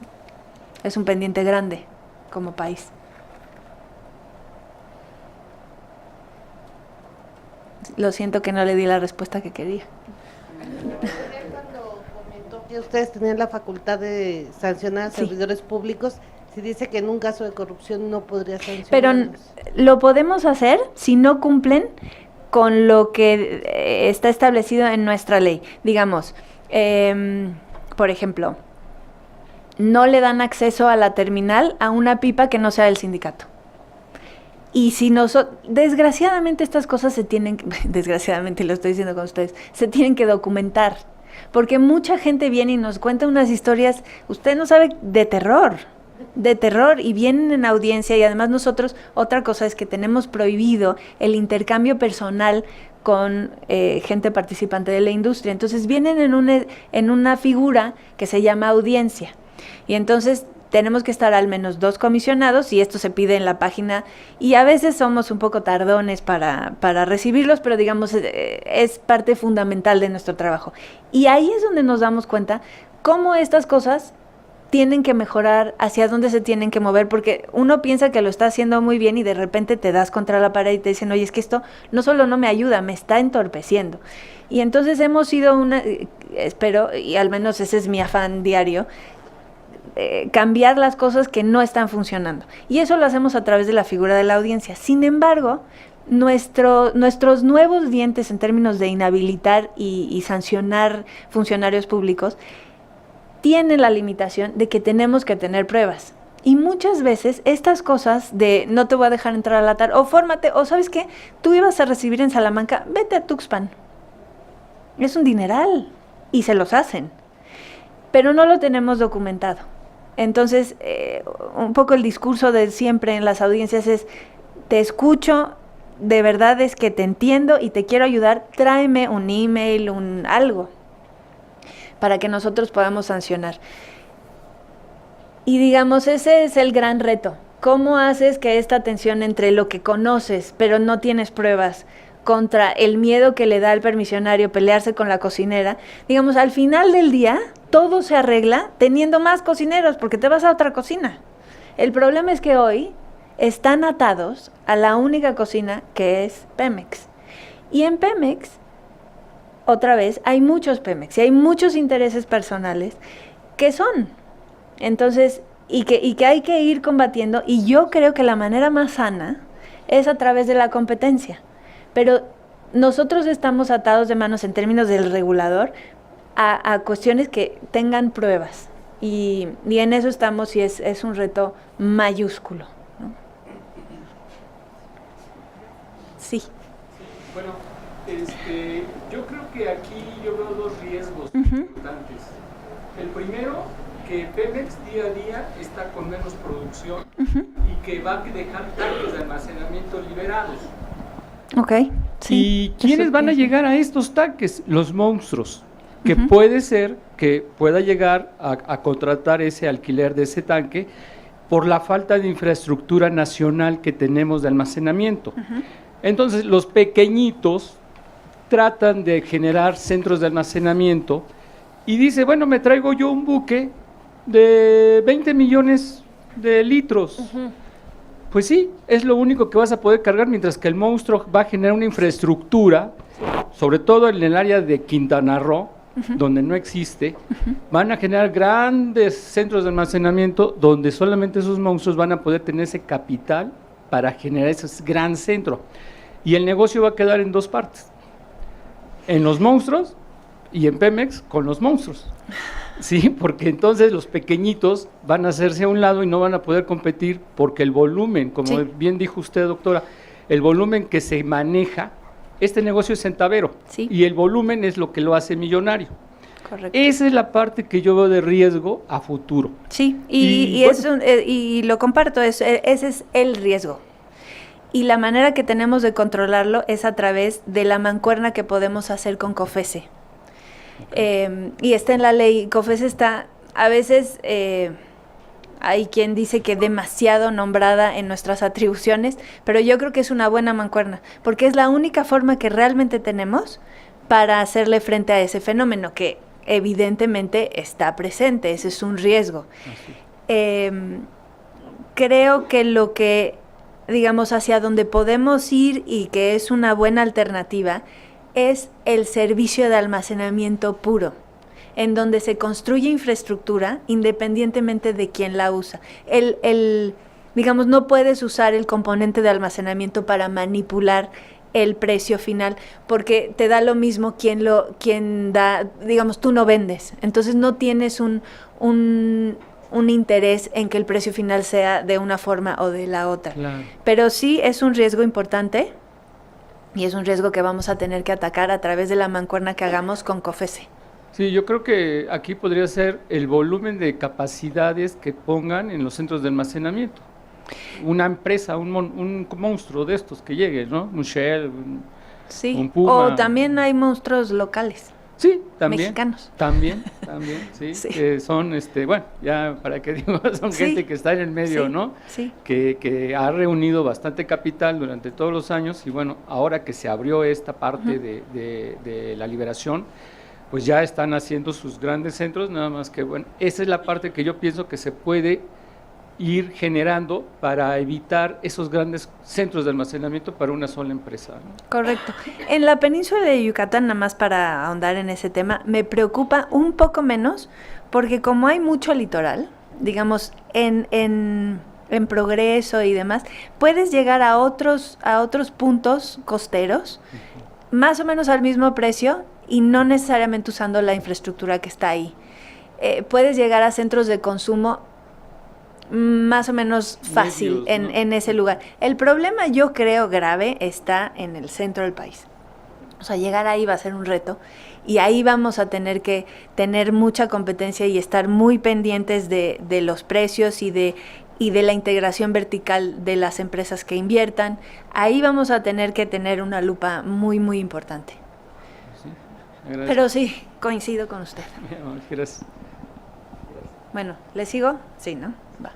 pendiente grande como país. Lo siento que no le di la respuesta que quería. Que ustedes tenían la facultad de sancionar a servidores públicos, si dice que en un caso de corrupción no podría sancionarlos. Pero lo podemos hacer si no cumplen con lo que está establecido en nuestra ley. Digamos, por ejemplo, no le dan acceso a la terminal a una pipa que no sea del sindicato. Y si desgraciadamente estas cosas desgraciadamente lo estoy diciendo con ustedes, se tienen que documentar. Porque mucha gente viene y nos cuenta unas historias, usted no sabe, de terror, y vienen en audiencia, y además nosotros, otra cosa es que tenemos prohibido el intercambio personal con gente participante de la industria. Entonces vienen en una figura que se llama audiencia, y entonces tenemos que estar al menos 2 comisionados, y esto se pide en la página, y a veces somos un poco tardones para recibirlos, pero digamos, es parte fundamental de nuestro trabajo. Y ahí es donde nos damos cuenta cómo estas cosas tienen que mejorar, hacia dónde se tienen que mover, porque uno piensa que lo está haciendo muy bien y de repente te das contra la pared y te dicen, oye, es que esto no solo no me ayuda, me está entorpeciendo. Y entonces hemos sido espero, y al menos ese es mi afán diario, cambiar las cosas que no están funcionando. Y eso lo hacemos a través de la figura de la audiencia. Sin embargo, nuestros nuevos dientes en términos de inhabilitar y sancionar funcionarios públicos tienen la limitación de que tenemos que tener pruebas. Y muchas veces estas cosas de no te voy a dejar entrar a la tarde, o fórmate, o ¿sabes qué? Tú ibas a recibir en Salamanca, vete a Tuxpan. Es un dineral y se los hacen, pero no lo tenemos documentado. Entonces, un poco el discurso de siempre en las audiencias es, te escucho, de verdad es que te entiendo y te quiero ayudar, tráeme un email, algo, para que nosotros podamos sancionar. Y digamos, ese es el gran reto. ¿Cómo haces que esta tensión entre lo que conoces, pero no tienes pruebas, contra el miedo que le da al permisionario pelearse con la cocinera, digamos, al final del día, todo se arregla teniendo más cocineros, porque te vas a otra cocina? El problema es que hoy están atados a la única cocina que es Pemex. Y en Pemex, otra vez, hay muchos Pemex y hay muchos intereses personales que son. Entonces, y que hay que ir combatiendo, y yo creo que la manera más sana es a través de la competencia. Pero nosotros estamos atados de manos en términos del regulador a cuestiones que tengan pruebas. Y en eso estamos, y es un reto mayúsculo, ¿no? Sí. Bueno, yo creo que aquí yo veo dos riesgos importantes. El primero, que Pemex día a día está con menos producción y que va a dejar tanques de almacenamiento liberados. Ok. Sí. ¿Y quiénes van a llegar a estos tanques? Los monstruos, que puede ser que pueda llegar a contratar ese alquiler de ese tanque por la falta de infraestructura nacional que tenemos de almacenamiento. Entonces, los pequeñitos tratan de generar centros de almacenamiento y dice, bueno, me traigo yo un buque de 20 millones de litros. Pues sí, es lo único que vas a poder cargar, mientras que el monstruo va a generar una infraestructura, sobre todo en el área de Quintana Roo, donde no existe, van a generar grandes centros de almacenamiento donde solamente esos monstruos van a poder tener ese capital para generar ese gran centro. Y el negocio va a quedar en dos partes, en los monstruos y en Pemex con los monstruos. Sí, porque entonces los pequeñitos van a hacerse a un lado y no van a poder competir, porque el volumen, como bien dijo usted, doctora, el volumen que se maneja, este negocio es centavero, y el volumen es lo que lo hace millonario. Correcto. Esa es la parte que yo veo de riesgo a futuro. Sí, y lo comparto, ese es el riesgo. Y la manera que tenemos de controlarlo es a través de la mancuerna que podemos hacer con COFESE. Y está en la ley. COFESE está, a veces hay quien dice que demasiado nombrada en nuestras atribuciones, pero yo creo que es una buena mancuerna, porque es la única forma que realmente tenemos para hacerle frente a ese fenómeno que evidentemente está presente. Ese es un riesgo. Creo que lo que, digamos, hacia donde podemos ir y que es una buena alternativa es el servicio de almacenamiento puro, en donde se construye infraestructura independientemente de quién la usa. Digamos, no puedes usar el componente de almacenamiento para manipular el precio final, porque te da lo mismo quién da, digamos, tú no vendes, entonces no tienes un interés en que el precio final sea de una forma o de la otra. Claro. Pero sí es un riesgo importante. Y es un riesgo que vamos a tener que atacar a través de la mancuerna que hagamos con COFESE. Sí, yo creo que aquí podría ser el volumen de capacidades que pongan en los centros de almacenamiento. Una empresa, un monstruo de estos que llegue, ¿no? Un Shell, un Puma. O también hay monstruos locales. Sí, también. Mexicanos. También, sí. Que son, bueno, ya para qué digo, son gente que está en el medio, ¿no? Sí. Que ha reunido bastante capital durante todos los años, y bueno, ahora que se abrió esta parte de la liberación, pues ya están haciendo sus grandes centros, nada más que, bueno, esa es la parte que yo pienso que se puede ir generando para evitar esos grandes centros de almacenamiento para una sola empresa, ¿no? Correcto. En la península de Yucatán, nada más para ahondar en ese tema, me preocupa un poco menos, porque como hay mucho litoral, digamos, en progreso y demás, puedes llegar a otros puntos costeros, más o menos al mismo precio y no necesariamente usando la infraestructura que está ahí. Puedes llegar a centros de consumo más o menos fácil Medios, ¿no? en ese lugar. El problema, yo creo, grave está en el centro del país. O sea, llegar ahí va a ser un reto y ahí vamos a tener que tener mucha competencia y estar muy pendientes de los precios y de la integración vertical de las empresas que inviertan. Ahí vamos a tener que tener una lupa muy, muy importante. Sí, gracias. Pero sí, coincido con usted. Gracias. Bueno, ¿le sigo? Sí, ¿no? Va.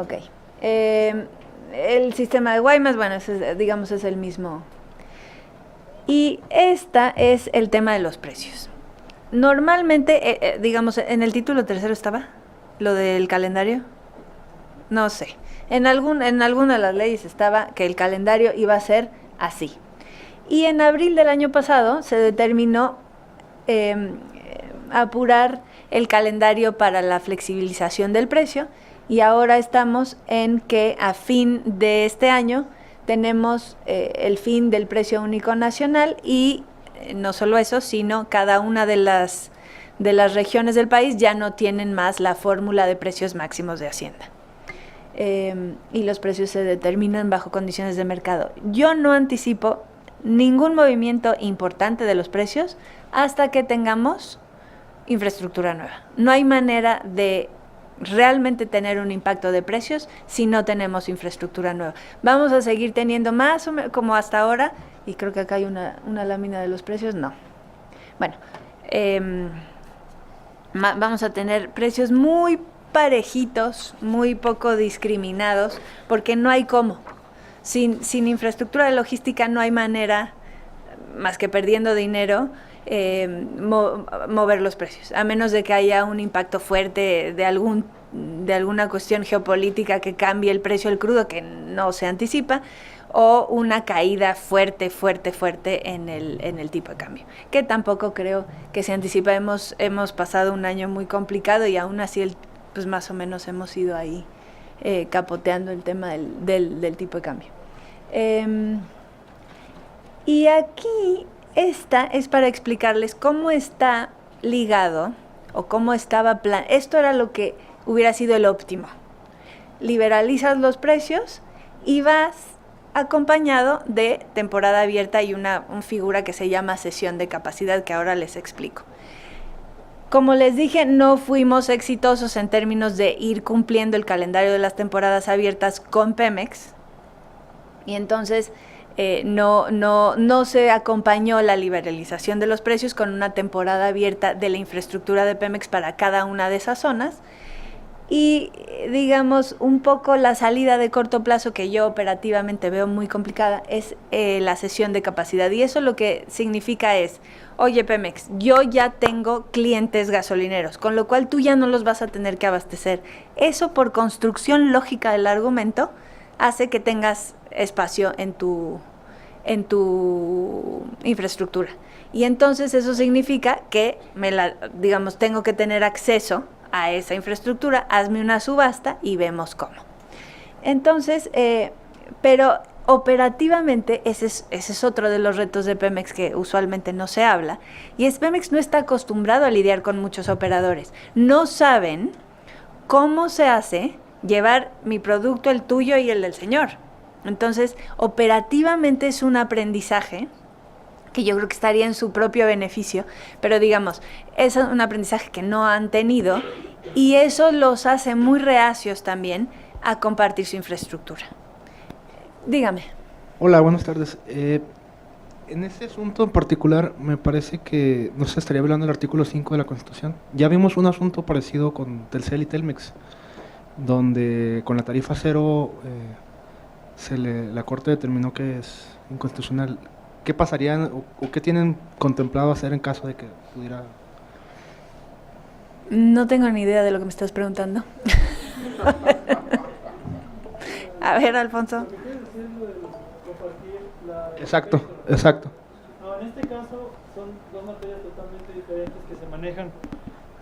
Ok. El sistema de Guaymas, bueno, digamos es el mismo. Y esta es el tema de los precios. Normalmente, digamos, en el título tercero estaba lo del calendario. No sé. En alguna de las leyes estaba que el calendario iba a ser así. Y en abril del año pasado se determinó apurar el calendario para la flexibilización del precio y ahora estamos en que a fin de este año tenemos el fin del precio único nacional y no solo eso, sino cada una de las regiones del país ya no tienen más la fórmula de precios máximos de Hacienda. Y los precios se determinan bajo condiciones de mercado. Yo no anticipo ningún movimiento importante de los precios hasta que tengamos infraestructura nueva. No hay manera de realmente tener un impacto de precios si no tenemos infraestructura nueva. Vamos a seguir teniendo más o menos como hasta ahora, y creo que acá hay una lámina de los precios, no. Bueno, vamos a tener precios muy parejitos, muy poco discriminados, porque no hay cómo. Sin infraestructura de logística no hay manera, más que perdiendo dinero, mover los precios, a menos de que haya un impacto fuerte de alguna cuestión geopolítica que cambie el precio del crudo, que no se anticipa, o una caída fuerte en el tipo de cambio, que tampoco creo que se anticipa. Hemos pasado un año muy complicado y aún así pues más o menos hemos ido ahí capoteando el tema del tipo de cambio. Y aquí esta es para explicarles cómo está ligado o cómo estaba esto era lo que hubiera sido el óptimo. Liberalizas los precios y vas acompañado de temporada abierta y una figura que se llama cesión de capacidad, que ahora les explico. Como les dije, no fuimos exitosos en términos de ir cumpliendo el calendario de las temporadas abiertas con Pemex, y entonces no se acompañó la liberalización de los precios con una temporada abierta de la infraestructura de Pemex para cada una de esas zonas. Y digamos, un poco la salida de corto plazo que yo operativamente veo muy complicada es la cesión de capacidad. Y eso lo que significa es, oye Pemex, yo ya tengo clientes gasolineros, con lo cual tú ya no los vas a tener que abastecer. Eso, por construcción lógica del argumento, hace que tengas espacio en tu infraestructura. Y entonces eso significa que tengo que tener acceso a esa infraestructura, hazme una subasta y vemos cómo. Entonces, pero operativamente ese es otro de los retos de Pemex que usualmente no se habla, y es Pemex no está acostumbrado a lidiar con muchos operadores. No saben cómo se hace llevar mi producto, el tuyo y el del señor. Entonces, operativamente es un aprendizaje que yo creo que estaría en su propio beneficio, pero digamos, es un aprendizaje que no han tenido y eso los hace muy reacios también a compartir su infraestructura. Dígame. Hola, buenas tardes. En este asunto en particular, me parece que nos estaría hablando del artículo 5 de la Constitución. Ya vimos un asunto parecido con Telcel y Telmex, donde con la tarifa cero la Corte determinó que es inconstitucional. ¿Qué pasaría o qué tienen contemplado hacer en caso de que pudiera...? No tengo ni idea de lo que me estás preguntando. A ver, Alfonso. Exacto. No, en este caso son dos materias totalmente diferentes que se manejan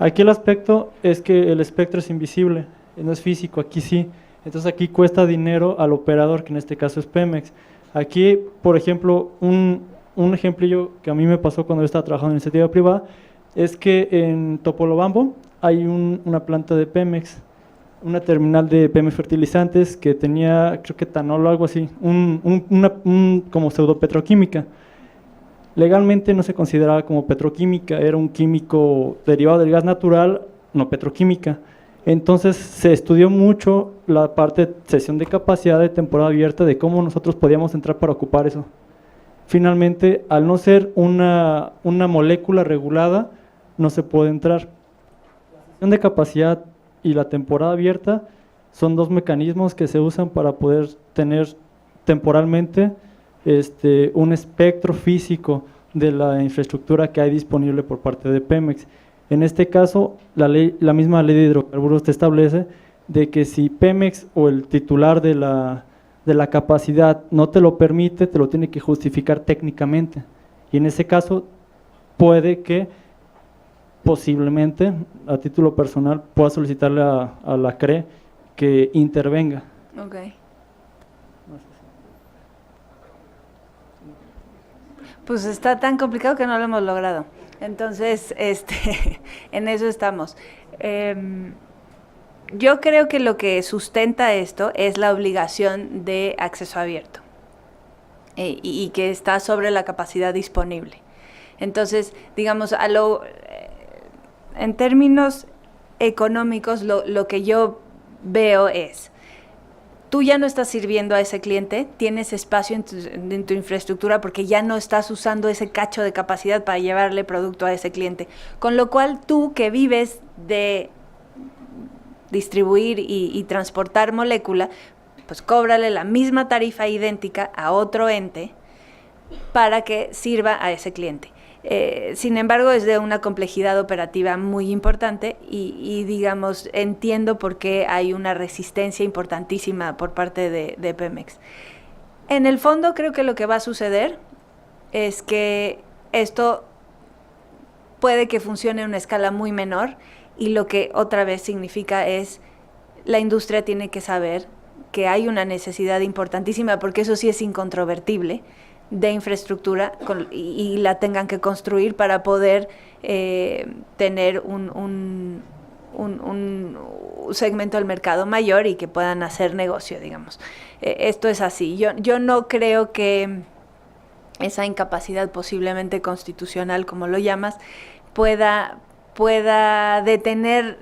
Aquí el aspecto es que el espectro es invisible, no es físico, aquí sí. Entonces aquí cuesta dinero al operador, que en este caso es Pemex. Aquí, por ejemplo, un ejemplillo que a mí me pasó cuando yo estaba trabajando en iniciativa privada, es que en Topolobampo hay una planta de Pemex, una terminal de Pemex Fertilizantes que tenía, creo que etanol o algo así, como pseudopetroquímica. Legalmente no se consideraba como petroquímica, era un químico derivado del gas natural, no petroquímica. Entonces se estudió mucho la parte de cesión de capacidad de temporada abierta, de cómo nosotros podíamos entrar para ocupar eso. Finalmente, al no ser una molécula regulada, no se puede entrar. La cesión de capacidad y la temporada abierta son dos mecanismos que se usan para poder tener temporalmente un espectro físico de la infraestructura que hay disponible por parte de Pemex. En este caso, la misma ley de hidrocarburos te establece de que si Pemex o el titular de la capacidad no te lo permite, te lo tiene que justificar técnicamente. Y en ese caso, puede que posiblemente, a título personal, pueda solicitarle a la CRE que intervenga. Okay. Pues está tan complicado que no lo hemos logrado. Entonces, en eso estamos. Yo creo que lo que sustenta esto es la obligación de acceso abierto y que está sobre la capacidad disponible. Entonces, digamos, en términos económicos, lo que yo veo es, tú ya no estás sirviendo a ese cliente, tienes espacio en tu infraestructura porque ya no estás usando ese cacho de capacidad para llevarle producto a ese cliente. Con lo cual, tú que vives de distribuir y transportar molécula, pues cóbrale la misma tarifa idéntica a otro ente para que sirva a ese cliente. Sin embargo, es de una complejidad operativa muy importante y digamos, entiendo por qué hay una resistencia importantísima por parte de Pemex. En el fondo, creo que lo que va a suceder es que esto puede que funcione en una escala muy menor y lo que otra vez significa es la industria tiene que saber que hay una necesidad importantísima, porque eso sí es incontrovertible, de infraestructura y la tengan que construir para poder tener un segmento del mercado mayor y que puedan hacer negocio, digamos. Esto es así. Yo no creo que esa incapacidad posiblemente constitucional, como lo llamas, pueda detener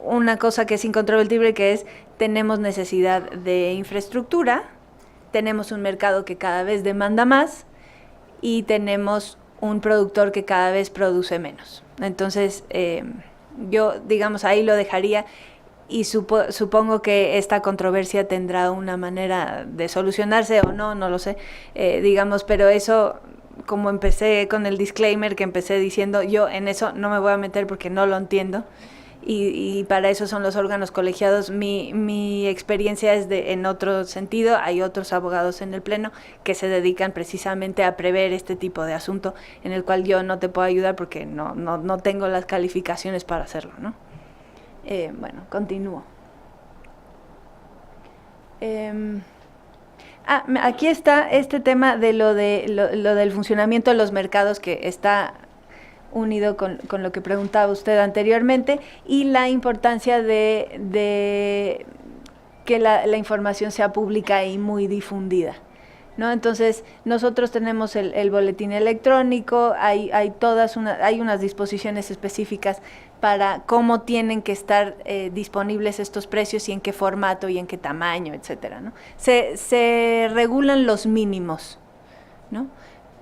una cosa que es incontrovertible, que es tenemos necesidad de infraestructura, tenemos un mercado que cada vez demanda más y tenemos un productor que cada vez produce menos. Entonces, yo, digamos, ahí lo dejaría y supongo que esta controversia tendrá una manera de solucionarse o no, no lo sé, digamos, pero eso, como empecé con el disclaimer que empecé diciendo, yo en eso no me voy a meter porque no lo entiendo. Y para eso son los órganos colegiados. Mi experiencia es en otro sentido. Hay otros abogados en el Pleno que se dedican precisamente a prever este tipo de asunto, en el cual yo no te puedo ayudar porque no tengo las calificaciones para hacerlo, ¿no? Bueno, continúo. Aquí está este tema de lo del funcionamiento de los mercados, que está unido con lo que preguntaba usted anteriormente, y la importancia de que la información sea pública y muy difundida, ¿no? Entonces, nosotros tenemos el boletín electrónico, hay unas disposiciones específicas para cómo tienen que estar disponibles estos precios y en qué formato y en qué tamaño, etcétera, ¿no? Se regulan los mínimos, ¿no?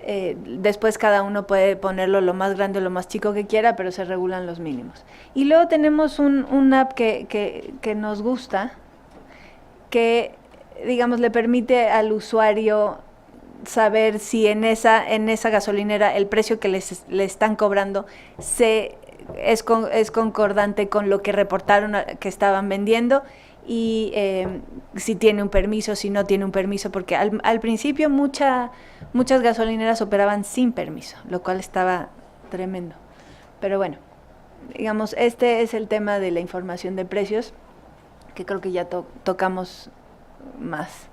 Después cada uno puede ponerlo lo más grande o lo más chico que quiera, pero se regulan los mínimos. Y luego tenemos un app que nos gusta, que, digamos, le permite al usuario saber si en esa gasolinera el precio que le están cobrando es concordante con lo que reportaron que estaban vendiendo, y si tiene un permiso, si no tiene un permiso, porque al principio muchas gasolineras operaban sin permiso, lo cual estaba tremendo. Pero bueno, digamos, este es el tema de la información de precios, que creo que ya tocamos más.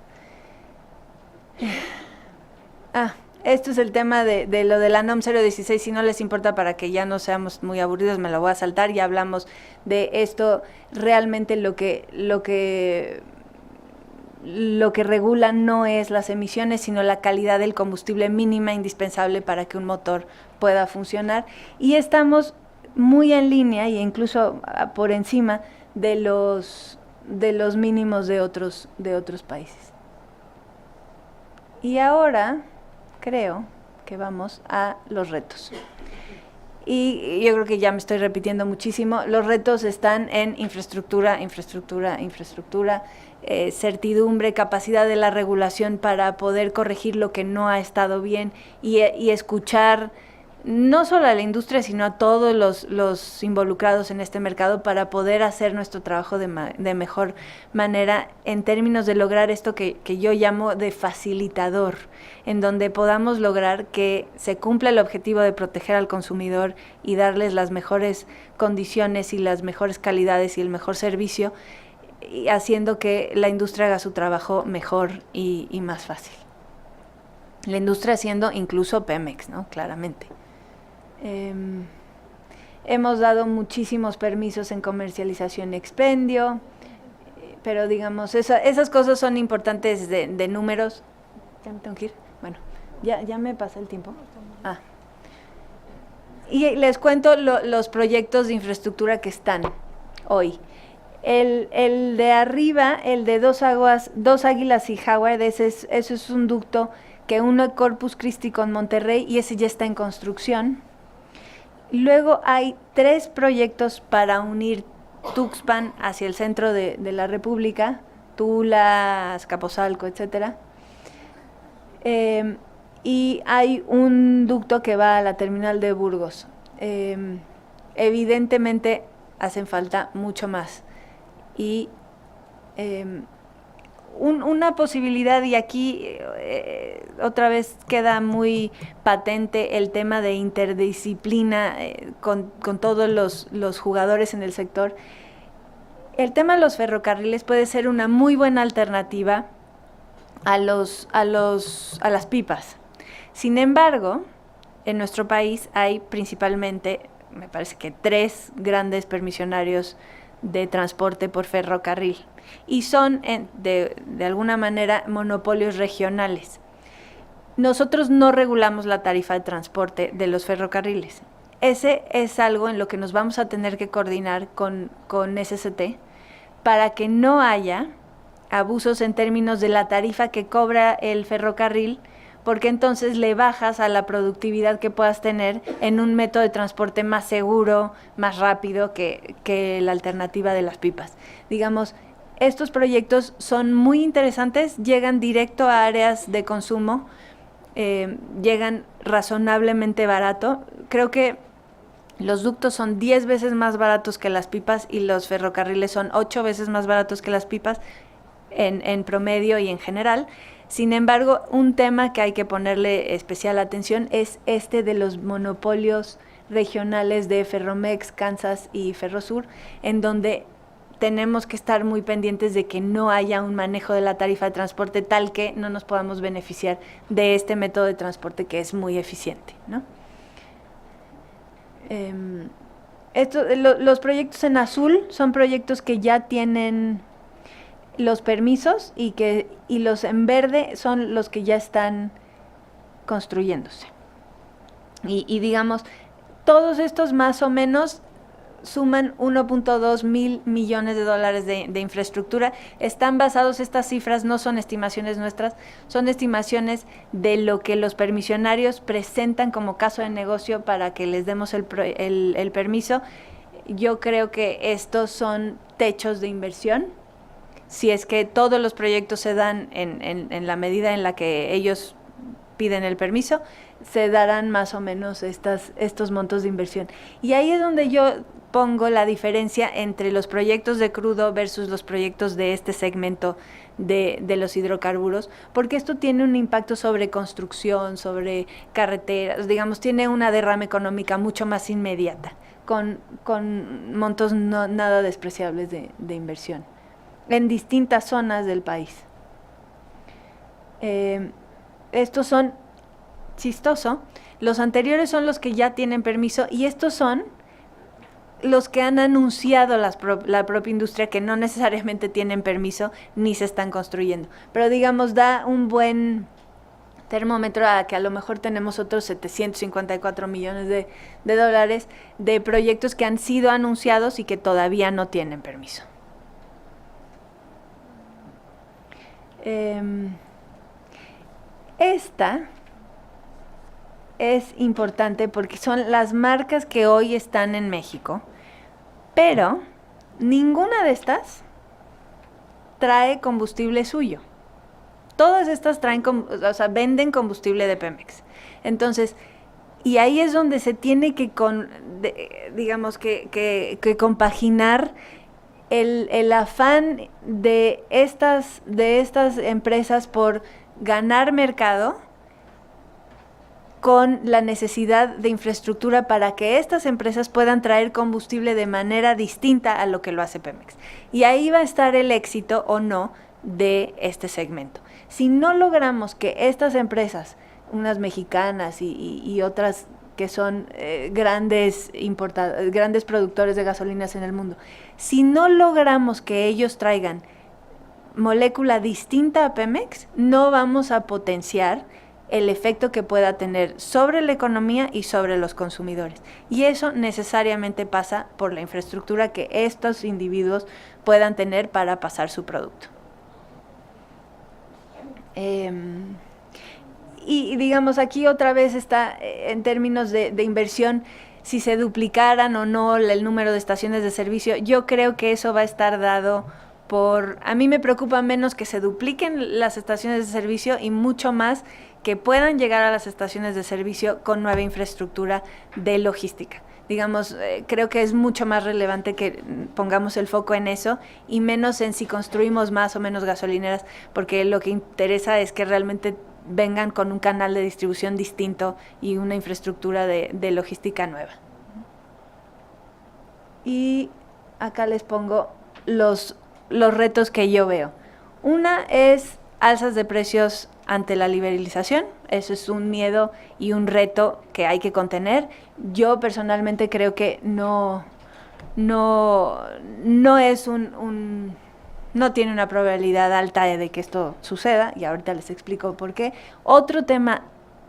Esto es el tema de lo de la NOM 016, si no les importa, para que ya no seamos muy aburridos, me lo voy a saltar. Ya hablamos de esto, realmente lo que regula no es las emisiones, sino la calidad del combustible mínima indispensable para que un motor pueda funcionar. Y estamos muy en línea e incluso por encima de los mínimos de otros países. Y ahora creo que vamos a los retos. Y yo creo que ya me estoy repitiendo muchísimo. Los retos están en infraestructura, certidumbre, capacidad de la regulación para poder corregir lo que no ha estado bien y escuchar no solo a la industria, sino a todos los involucrados en este mercado para poder hacer nuestro trabajo de mejor manera en términos de lograr esto que yo llamo de facilitador, en donde podamos lograr que se cumpla el objetivo de proteger al consumidor y darles las mejores condiciones y las mejores calidades y el mejor servicio, y haciendo que la industria haga su trabajo mejor y más fácil. La industria siendo incluso Pemex, ¿no? Claramente. Hemos dado muchísimos permisos en comercialización y expendio, pero digamos, esas cosas son importantes de números. ¿Ya me tengo que ir? Bueno, ya me pasa el tiempo. Y les cuento los proyectos de infraestructura que están hoy. El de arriba, el de Dos Águilas y Howard, eso es un ducto que une Corpus Christi con Monterrey y ese ya está en construcción. Luego hay 3 proyectos para unir Tuxpan hacia el centro de la República, Tula, Azcapotzalco, etcétera. Y hay un ducto que va a la terminal de Burgos. Evidentemente hacen falta mucho más. Y una posibilidad, y aquí otra vez queda muy patente el tema de interdisciplina con todos los jugadores en el sector. El tema de los ferrocarriles puede ser una muy buena alternativa a las pipas. Sin embargo, en nuestro país hay principalmente, me parece que 3 grandes permisionarios de transporte por ferrocarril y son de alguna manera monopolios regionales. Nosotros no regulamos la tarifa de transporte de los ferrocarriles. Ese es algo en lo que nos vamos a tener que coordinar con SCT para que no haya abusos en términos de la tarifa que cobra el ferrocarril, porque entonces le bajas a la productividad que puedas tener en un método de transporte más seguro, más rápido que la alternativa de las pipas. Digamos, estos proyectos son muy interesantes, llegan directo a áreas de consumo, llegan razonablemente barato. Creo que los ductos son 10 veces más baratos que las pipas y los ferrocarriles son 8 veces más baratos que las pipas en promedio y en general. Sin embargo, un tema que hay que ponerle especial atención es este de los monopolios regionales de Ferromex, Kansas y Ferrosur, en donde tenemos que estar muy pendientes de que no haya un manejo de la tarifa de transporte tal que no nos podamos beneficiar de este método de transporte que es muy eficiente, ¿no? Los proyectos en azul son proyectos que ya tienen los permisos y los en verde son los que ya están construyéndose. Y digamos, todos estos más o menos suman 1.2 mil millones de dólares de infraestructura. Están basados, estas cifras no son estimaciones nuestras, son estimaciones de lo que los permisionarios presentan como caso de negocio para que les demos el permiso. Yo creo que estos son techos de inversión. Si es que todos los proyectos se dan en la medida en la que ellos piden el permiso, se darán más o menos estos montos de inversión. Y ahí es donde yo pongo la diferencia entre los proyectos de crudo versus los proyectos de este segmento de los hidrocarburos, porque esto tiene un impacto sobre construcción, sobre carreteras, digamos, tiene una derrama económica mucho más inmediata, con montos nada despreciables de inversión, en distintas zonas del país. Estos son, chistoso, los anteriores son los que ya tienen permiso y estos son los que han anunciado la propia industria que no necesariamente tienen permiso ni se están construyendo. Pero digamos, da un buen termómetro a que a lo mejor tenemos otros 754 millones de dólares de proyectos que han sido anunciados y que todavía no tienen permiso. Esta es importante porque son las marcas que hoy están en México, pero ninguna de estas trae combustible suyo. Todas estas venden combustible de Pemex. Entonces, y ahí es donde se tiene que compaginar el afán de estas empresas por ganar mercado con la necesidad de infraestructura para que estas empresas puedan traer combustible de manera distinta a lo que lo hace Pemex. Y ahí va a estar el éxito o no de este segmento. Si no logramos que estas empresas, unas mexicanas y otras que son grandes productores de gasolinas en el mundo, si no logramos que ellos traigan molécula distinta a Pemex, no vamos a potenciar el efecto que pueda tener sobre la economía y sobre los consumidores. Y eso necesariamente pasa por la infraestructura que estos individuos puedan tener para pasar su producto. Y digamos, aquí otra vez está en términos de inversión, si se duplicaran o no el número de estaciones de servicio. Yo creo que eso va a estar dado a mí me preocupa menos que se dupliquen las estaciones de servicio y mucho más que puedan llegar a las estaciones de servicio con nueva infraestructura de logística. Digamos, creo que es mucho más relevante que pongamos el foco en eso y menos en si construimos más o menos gasolineras, porque lo que interesa es que realmente vengan con un canal de distribución distinto y una infraestructura de logística nueva. Y acá les pongo los retos que yo veo. Una es alzas de precios ante la liberalización. Eso es un miedo y un reto que hay que contener. Yo personalmente creo que no es no tiene una probabilidad alta de que esto suceda, y ahorita les explico por qué. Otro tema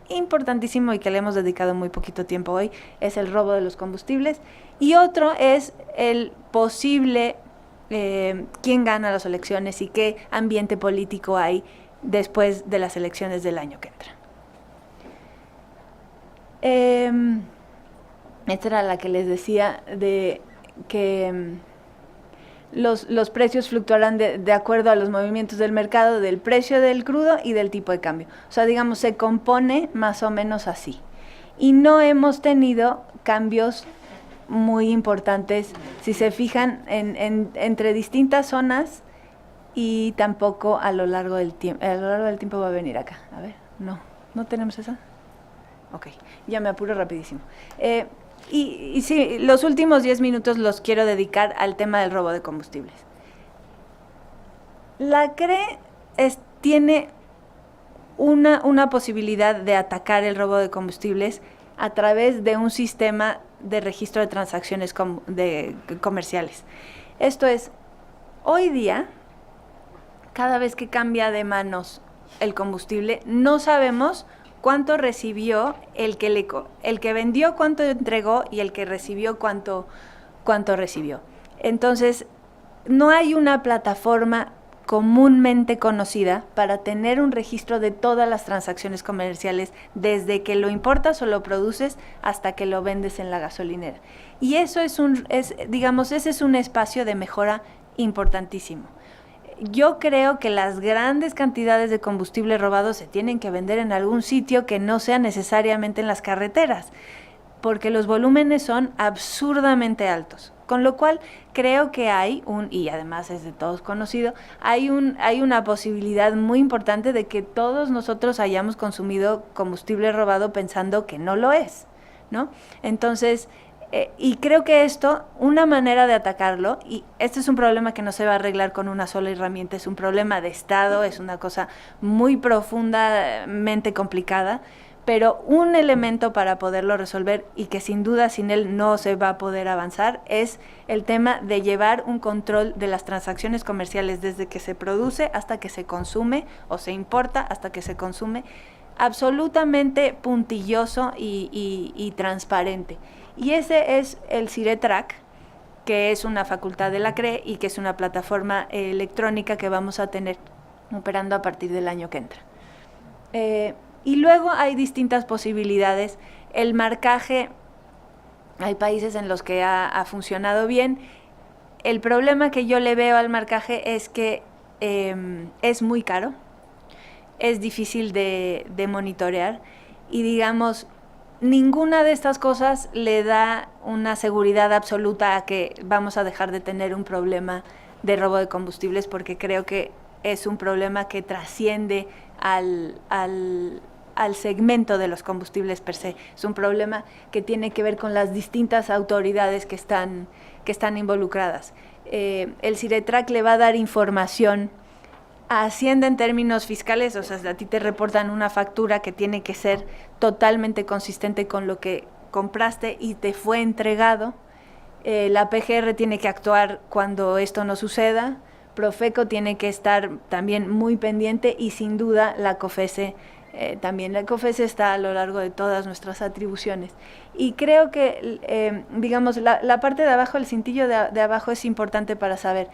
importantísimo y que le hemos dedicado muy poquito tiempo hoy es el robo de los combustibles, y otro es el posible quién gana las elecciones y qué ambiente político hay después de las elecciones del año que entra. Esta era la que les decía de que los precios fluctuarán de acuerdo a los movimientos del mercado, del precio del crudo y del tipo de cambio. O sea, digamos, se compone más o menos así. Y no hemos tenido cambios muy importantes, si se fijan, entre distintas zonas, y tampoco a lo largo del tiempo. A lo largo del tiempo va a venir acá. A ver, no tenemos esa. Ok, ya me apuro rapidísimo. Y sí, los últimos 10 minutos los quiero dedicar al tema del robo de combustibles. La CRE tiene una posibilidad de atacar el robo de combustibles a través de un sistema de registro de transacciones comerciales. Esto es, hoy día, cada vez que cambia de manos el combustible, no sabemos cuánto recibió el que vendió, cuánto entregó, y el que recibió cuánto recibió. Entonces, no hay una plataforma comúnmente conocida para tener un registro de todas las transacciones comerciales, desde que lo importas o lo produces hasta que lo vendes en la gasolinera. Y eso ese es un espacio de mejora importantísimo. yo creo que las grandes cantidades de combustible robado se tienen que vender en algún sitio que no sea necesariamente en las carreteras, porque los volúmenes son absurdamente altos. Con lo cual, creo que hay y además es de todos conocido, hay una posibilidad muy importante de que todos nosotros hayamos consumido combustible robado pensando que no lo es, ¿no? Entonces, y creo que una manera de atacarlo, y este es un problema que no se va a arreglar con una sola herramienta, es un problema de Estado, es una cosa muy profundamente complicada, pero un elemento para poderlo resolver y que sin duda sin él no se va a poder avanzar es el tema de llevar un control de las transacciones comerciales desde que se produce hasta que se consume o se importa hasta que se consume, absolutamente puntilloso y transparente. Y ese es el CIRETRAC, que es una facultad de la CRE y que es una plataforma electrónica que vamos a tener operando a partir del año que entra. Y luego hay distintas posibilidades. El marcaje, hay países en los que ha funcionado bien. El problema que yo le veo al marcaje es que es muy caro, es difícil de monitorear y digamos, ninguna de estas cosas le da una seguridad absoluta a que vamos a dejar de tener un problema de robo de combustibles, porque creo que es un problema que trasciende al segmento de los combustibles per se. Es un problema que tiene que ver con las distintas autoridades que están involucradas. El CIRETRAC le va a dar información a Hacienda en términos fiscales, o sea, a ti te reportan una factura que tiene que ser totalmente consistente con lo que compraste y te fue entregado. La PGR tiene que actuar cuando esto no suceda, Profeco tiene que estar también muy pendiente y sin duda la COFESE también. La COFESE está a lo largo de todas nuestras atribuciones. Y creo que, digamos, la parte de abajo, el cintillo de abajo es importante para saber.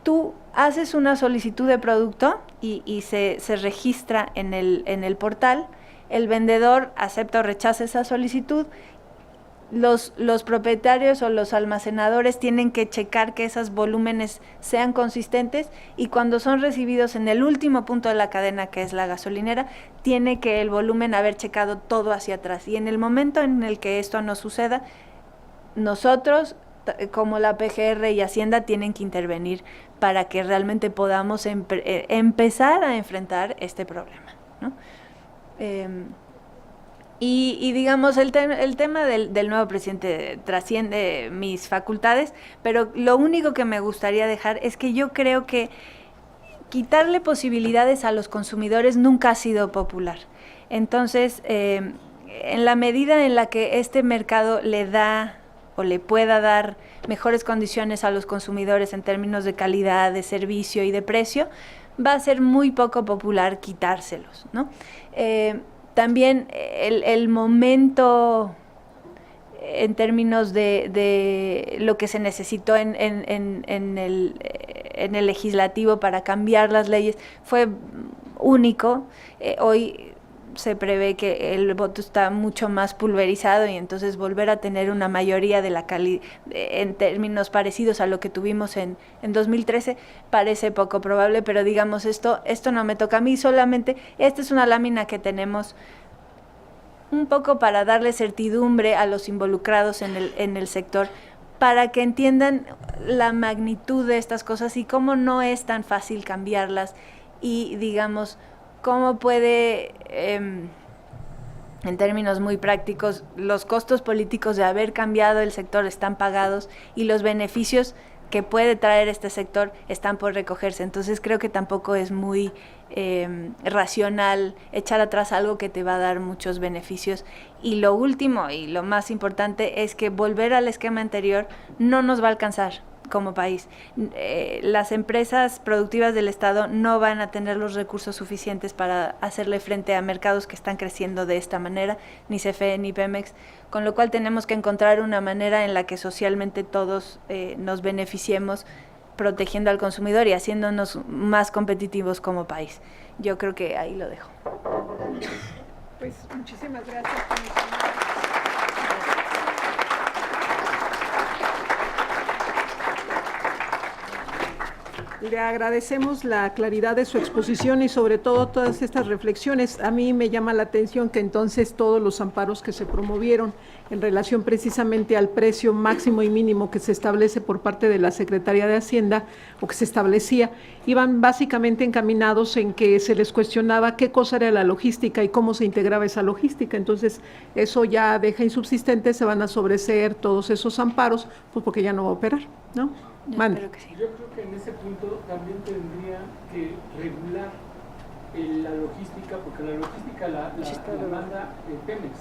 Tú haces una solicitud de producto y se registra en el portal, el vendedor acepta o rechaza esa solicitud, los propietarios o los almacenadores tienen que checar que esos volúmenes sean consistentes y cuando son recibidos en el último punto de la cadena, que es la gasolinera, tiene que el volumen haber checado todo hacia atrás. Y en el momento en el que esto no suceda, nosotros, como la PGR y Hacienda, tienen que intervenir para que realmente podamos empezar a enfrentar este problema, ¿no? Y digamos, el tema del nuevo presidente trasciende mis facultades, pero lo único que me gustaría dejar es que yo creo que quitarle posibilidades a los consumidores nunca ha sido popular. Entonces, en la medida en la que este mercado le da o le pueda dar mejores condiciones a los consumidores en términos de calidad, de servicio y de precio, va a ser muy poco popular quitárselos, ¿no? También el momento en términos de lo que se necesitó en el legislativo para cambiar las leyes fue único. Hoy se prevé que el voto está mucho más pulverizado y entonces volver a tener una mayoría de la en términos parecidos a lo que tuvimos en 2013 parece poco probable, pero digamos esto no me toca a mí, solamente esta es una lámina que tenemos un poco para darle certidumbre a los involucrados en el sector, para que entiendan la magnitud de estas cosas y cómo no es tan fácil cambiarlas y digamos cómo puede, en términos muy prácticos, los costos políticos de haber cambiado el sector están pagados y los beneficios que puede traer este sector están por recogerse. Entonces creo que tampoco es muy racional echar atrás algo que te va a dar muchos beneficios. Y lo último y lo más importante es que volver al esquema anterior no nos va a alcanzar como país. Las empresas productivas del Estado no van a tener los recursos suficientes para hacerle frente a mercados que están creciendo de esta manera, ni CFE ni Pemex, con lo cual tenemos que encontrar una manera en la que socialmente todos nos beneficiemos protegiendo al consumidor y haciéndonos más competitivos como país. Yo creo que ahí lo dejo. Pues muchísimas gracias, comisionada. Le agradecemos la claridad de su exposición y sobre todo todas estas reflexiones. A mí me llama la atención que entonces todos los amparos que se promovieron en relación precisamente al precio máximo y mínimo que se establece por parte de la Secretaría de Hacienda o que se establecía, iban básicamente encaminados en que se les cuestionaba qué cosa era la logística y cómo se integraba esa logística. Entonces eso ya deja insubsistente, se van a sobreseer todos esos amparos, pues porque ya no va a operar, ¿no? Mande. Espero que sí. Yo creo que en ese punto también tendría que regular la logística, porque la logística la manda Pemex.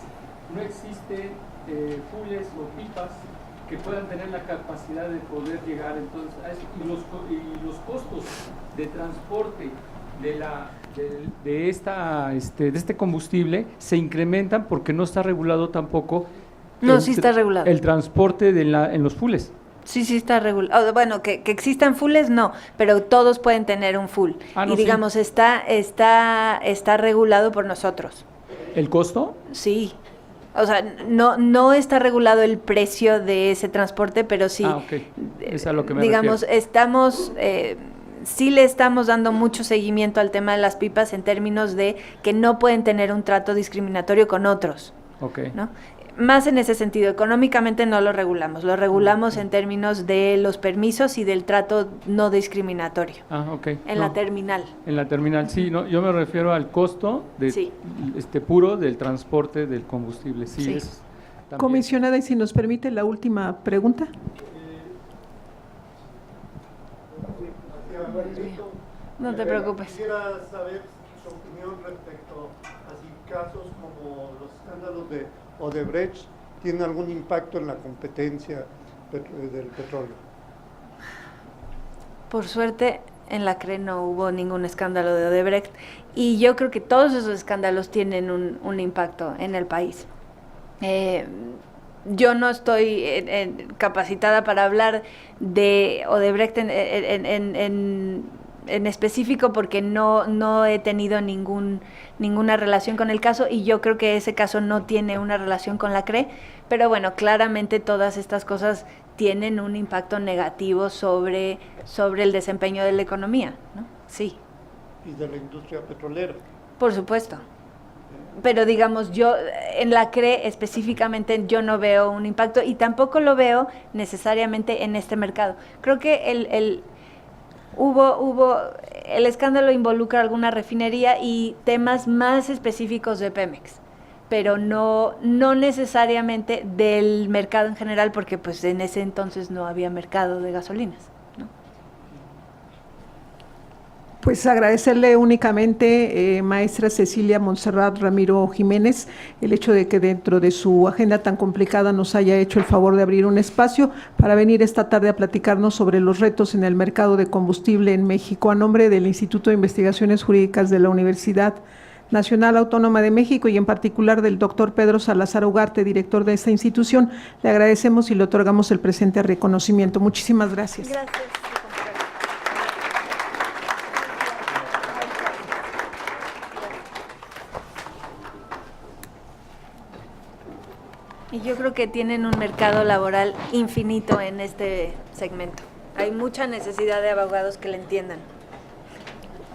No existe fules o pipas que puedan tener la capacidad de poder llegar entonces a eso. Y los costos de transporte de este combustible se incrementan porque no está regulado tampoco. No, sí está regulado. El transporte en los fules. Sí, sí está regulado. Bueno, que existan fulls no, pero todos pueden tener un full. No, y digamos, sí. está regulado por nosotros. ¿El costo? Sí. O sea, no está regulado el precio de ese transporte, pero sí. Ok. Es a lo que me digamos, refiero. sí le estamos dando mucho seguimiento al tema de las pipas en términos de que no pueden tener un trato discriminatorio con otros. Ok. ¿No? Más en ese sentido, económicamente no lo regulamos en términos de los permisos y del trato no discriminatorio. Ok. En la terminal. En la terminal, sí, no, yo me refiero al costo Sí. puro del transporte del combustible. Sí, Sí. es también. Comisionada, y si nos permite la última pregunta. No te preocupes. Quisiera saber su opinión respecto a si casos como los escándalos de Odebrecht tienen algún impacto en la competencia del petróleo. Por suerte, en la CRE no hubo ningún escándalo de Odebrecht y yo creo que todos esos escándalos tienen un impacto en el país. Yo no estoy capacitada para hablar de Odebrecht en específico porque no he tenido ninguna relación con el caso y yo creo que ese caso no tiene una relación con la CRE, pero bueno, claramente todas estas cosas tienen un impacto negativo sobre el desempeño de la economía, ¿no? Sí. Y de la industria petrolera. Por supuesto. Pero digamos, yo en la CRE específicamente yo no veo un impacto y tampoco lo veo necesariamente en este mercado. Creo que el escándalo involucra alguna refinería y temas más específicos de Pemex, pero no necesariamente del mercado en general, porque pues en ese entonces no había mercado de gasolinas, ¿no? Pues agradecerle únicamente, maestra Cecilia Montserrat Ramiro Jiménez, el hecho de que dentro de su agenda tan complicada nos haya hecho el favor de abrir un espacio para venir esta tarde a platicarnos sobre los retos en el mercado de combustible en México. A nombre del Instituto de Investigaciones Jurídicas de la Universidad Nacional Autónoma de México y en particular del doctor Pedro Salazar Ugarte, director de esta institución, le agradecemos y le otorgamos el presente reconocimiento. Muchísimas gracias. Gracias. Y yo creo que tienen un mercado laboral infinito en este segmento. Hay mucha necesidad de abogados que le entiendan.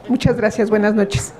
Muchas gracias. Buenas noches.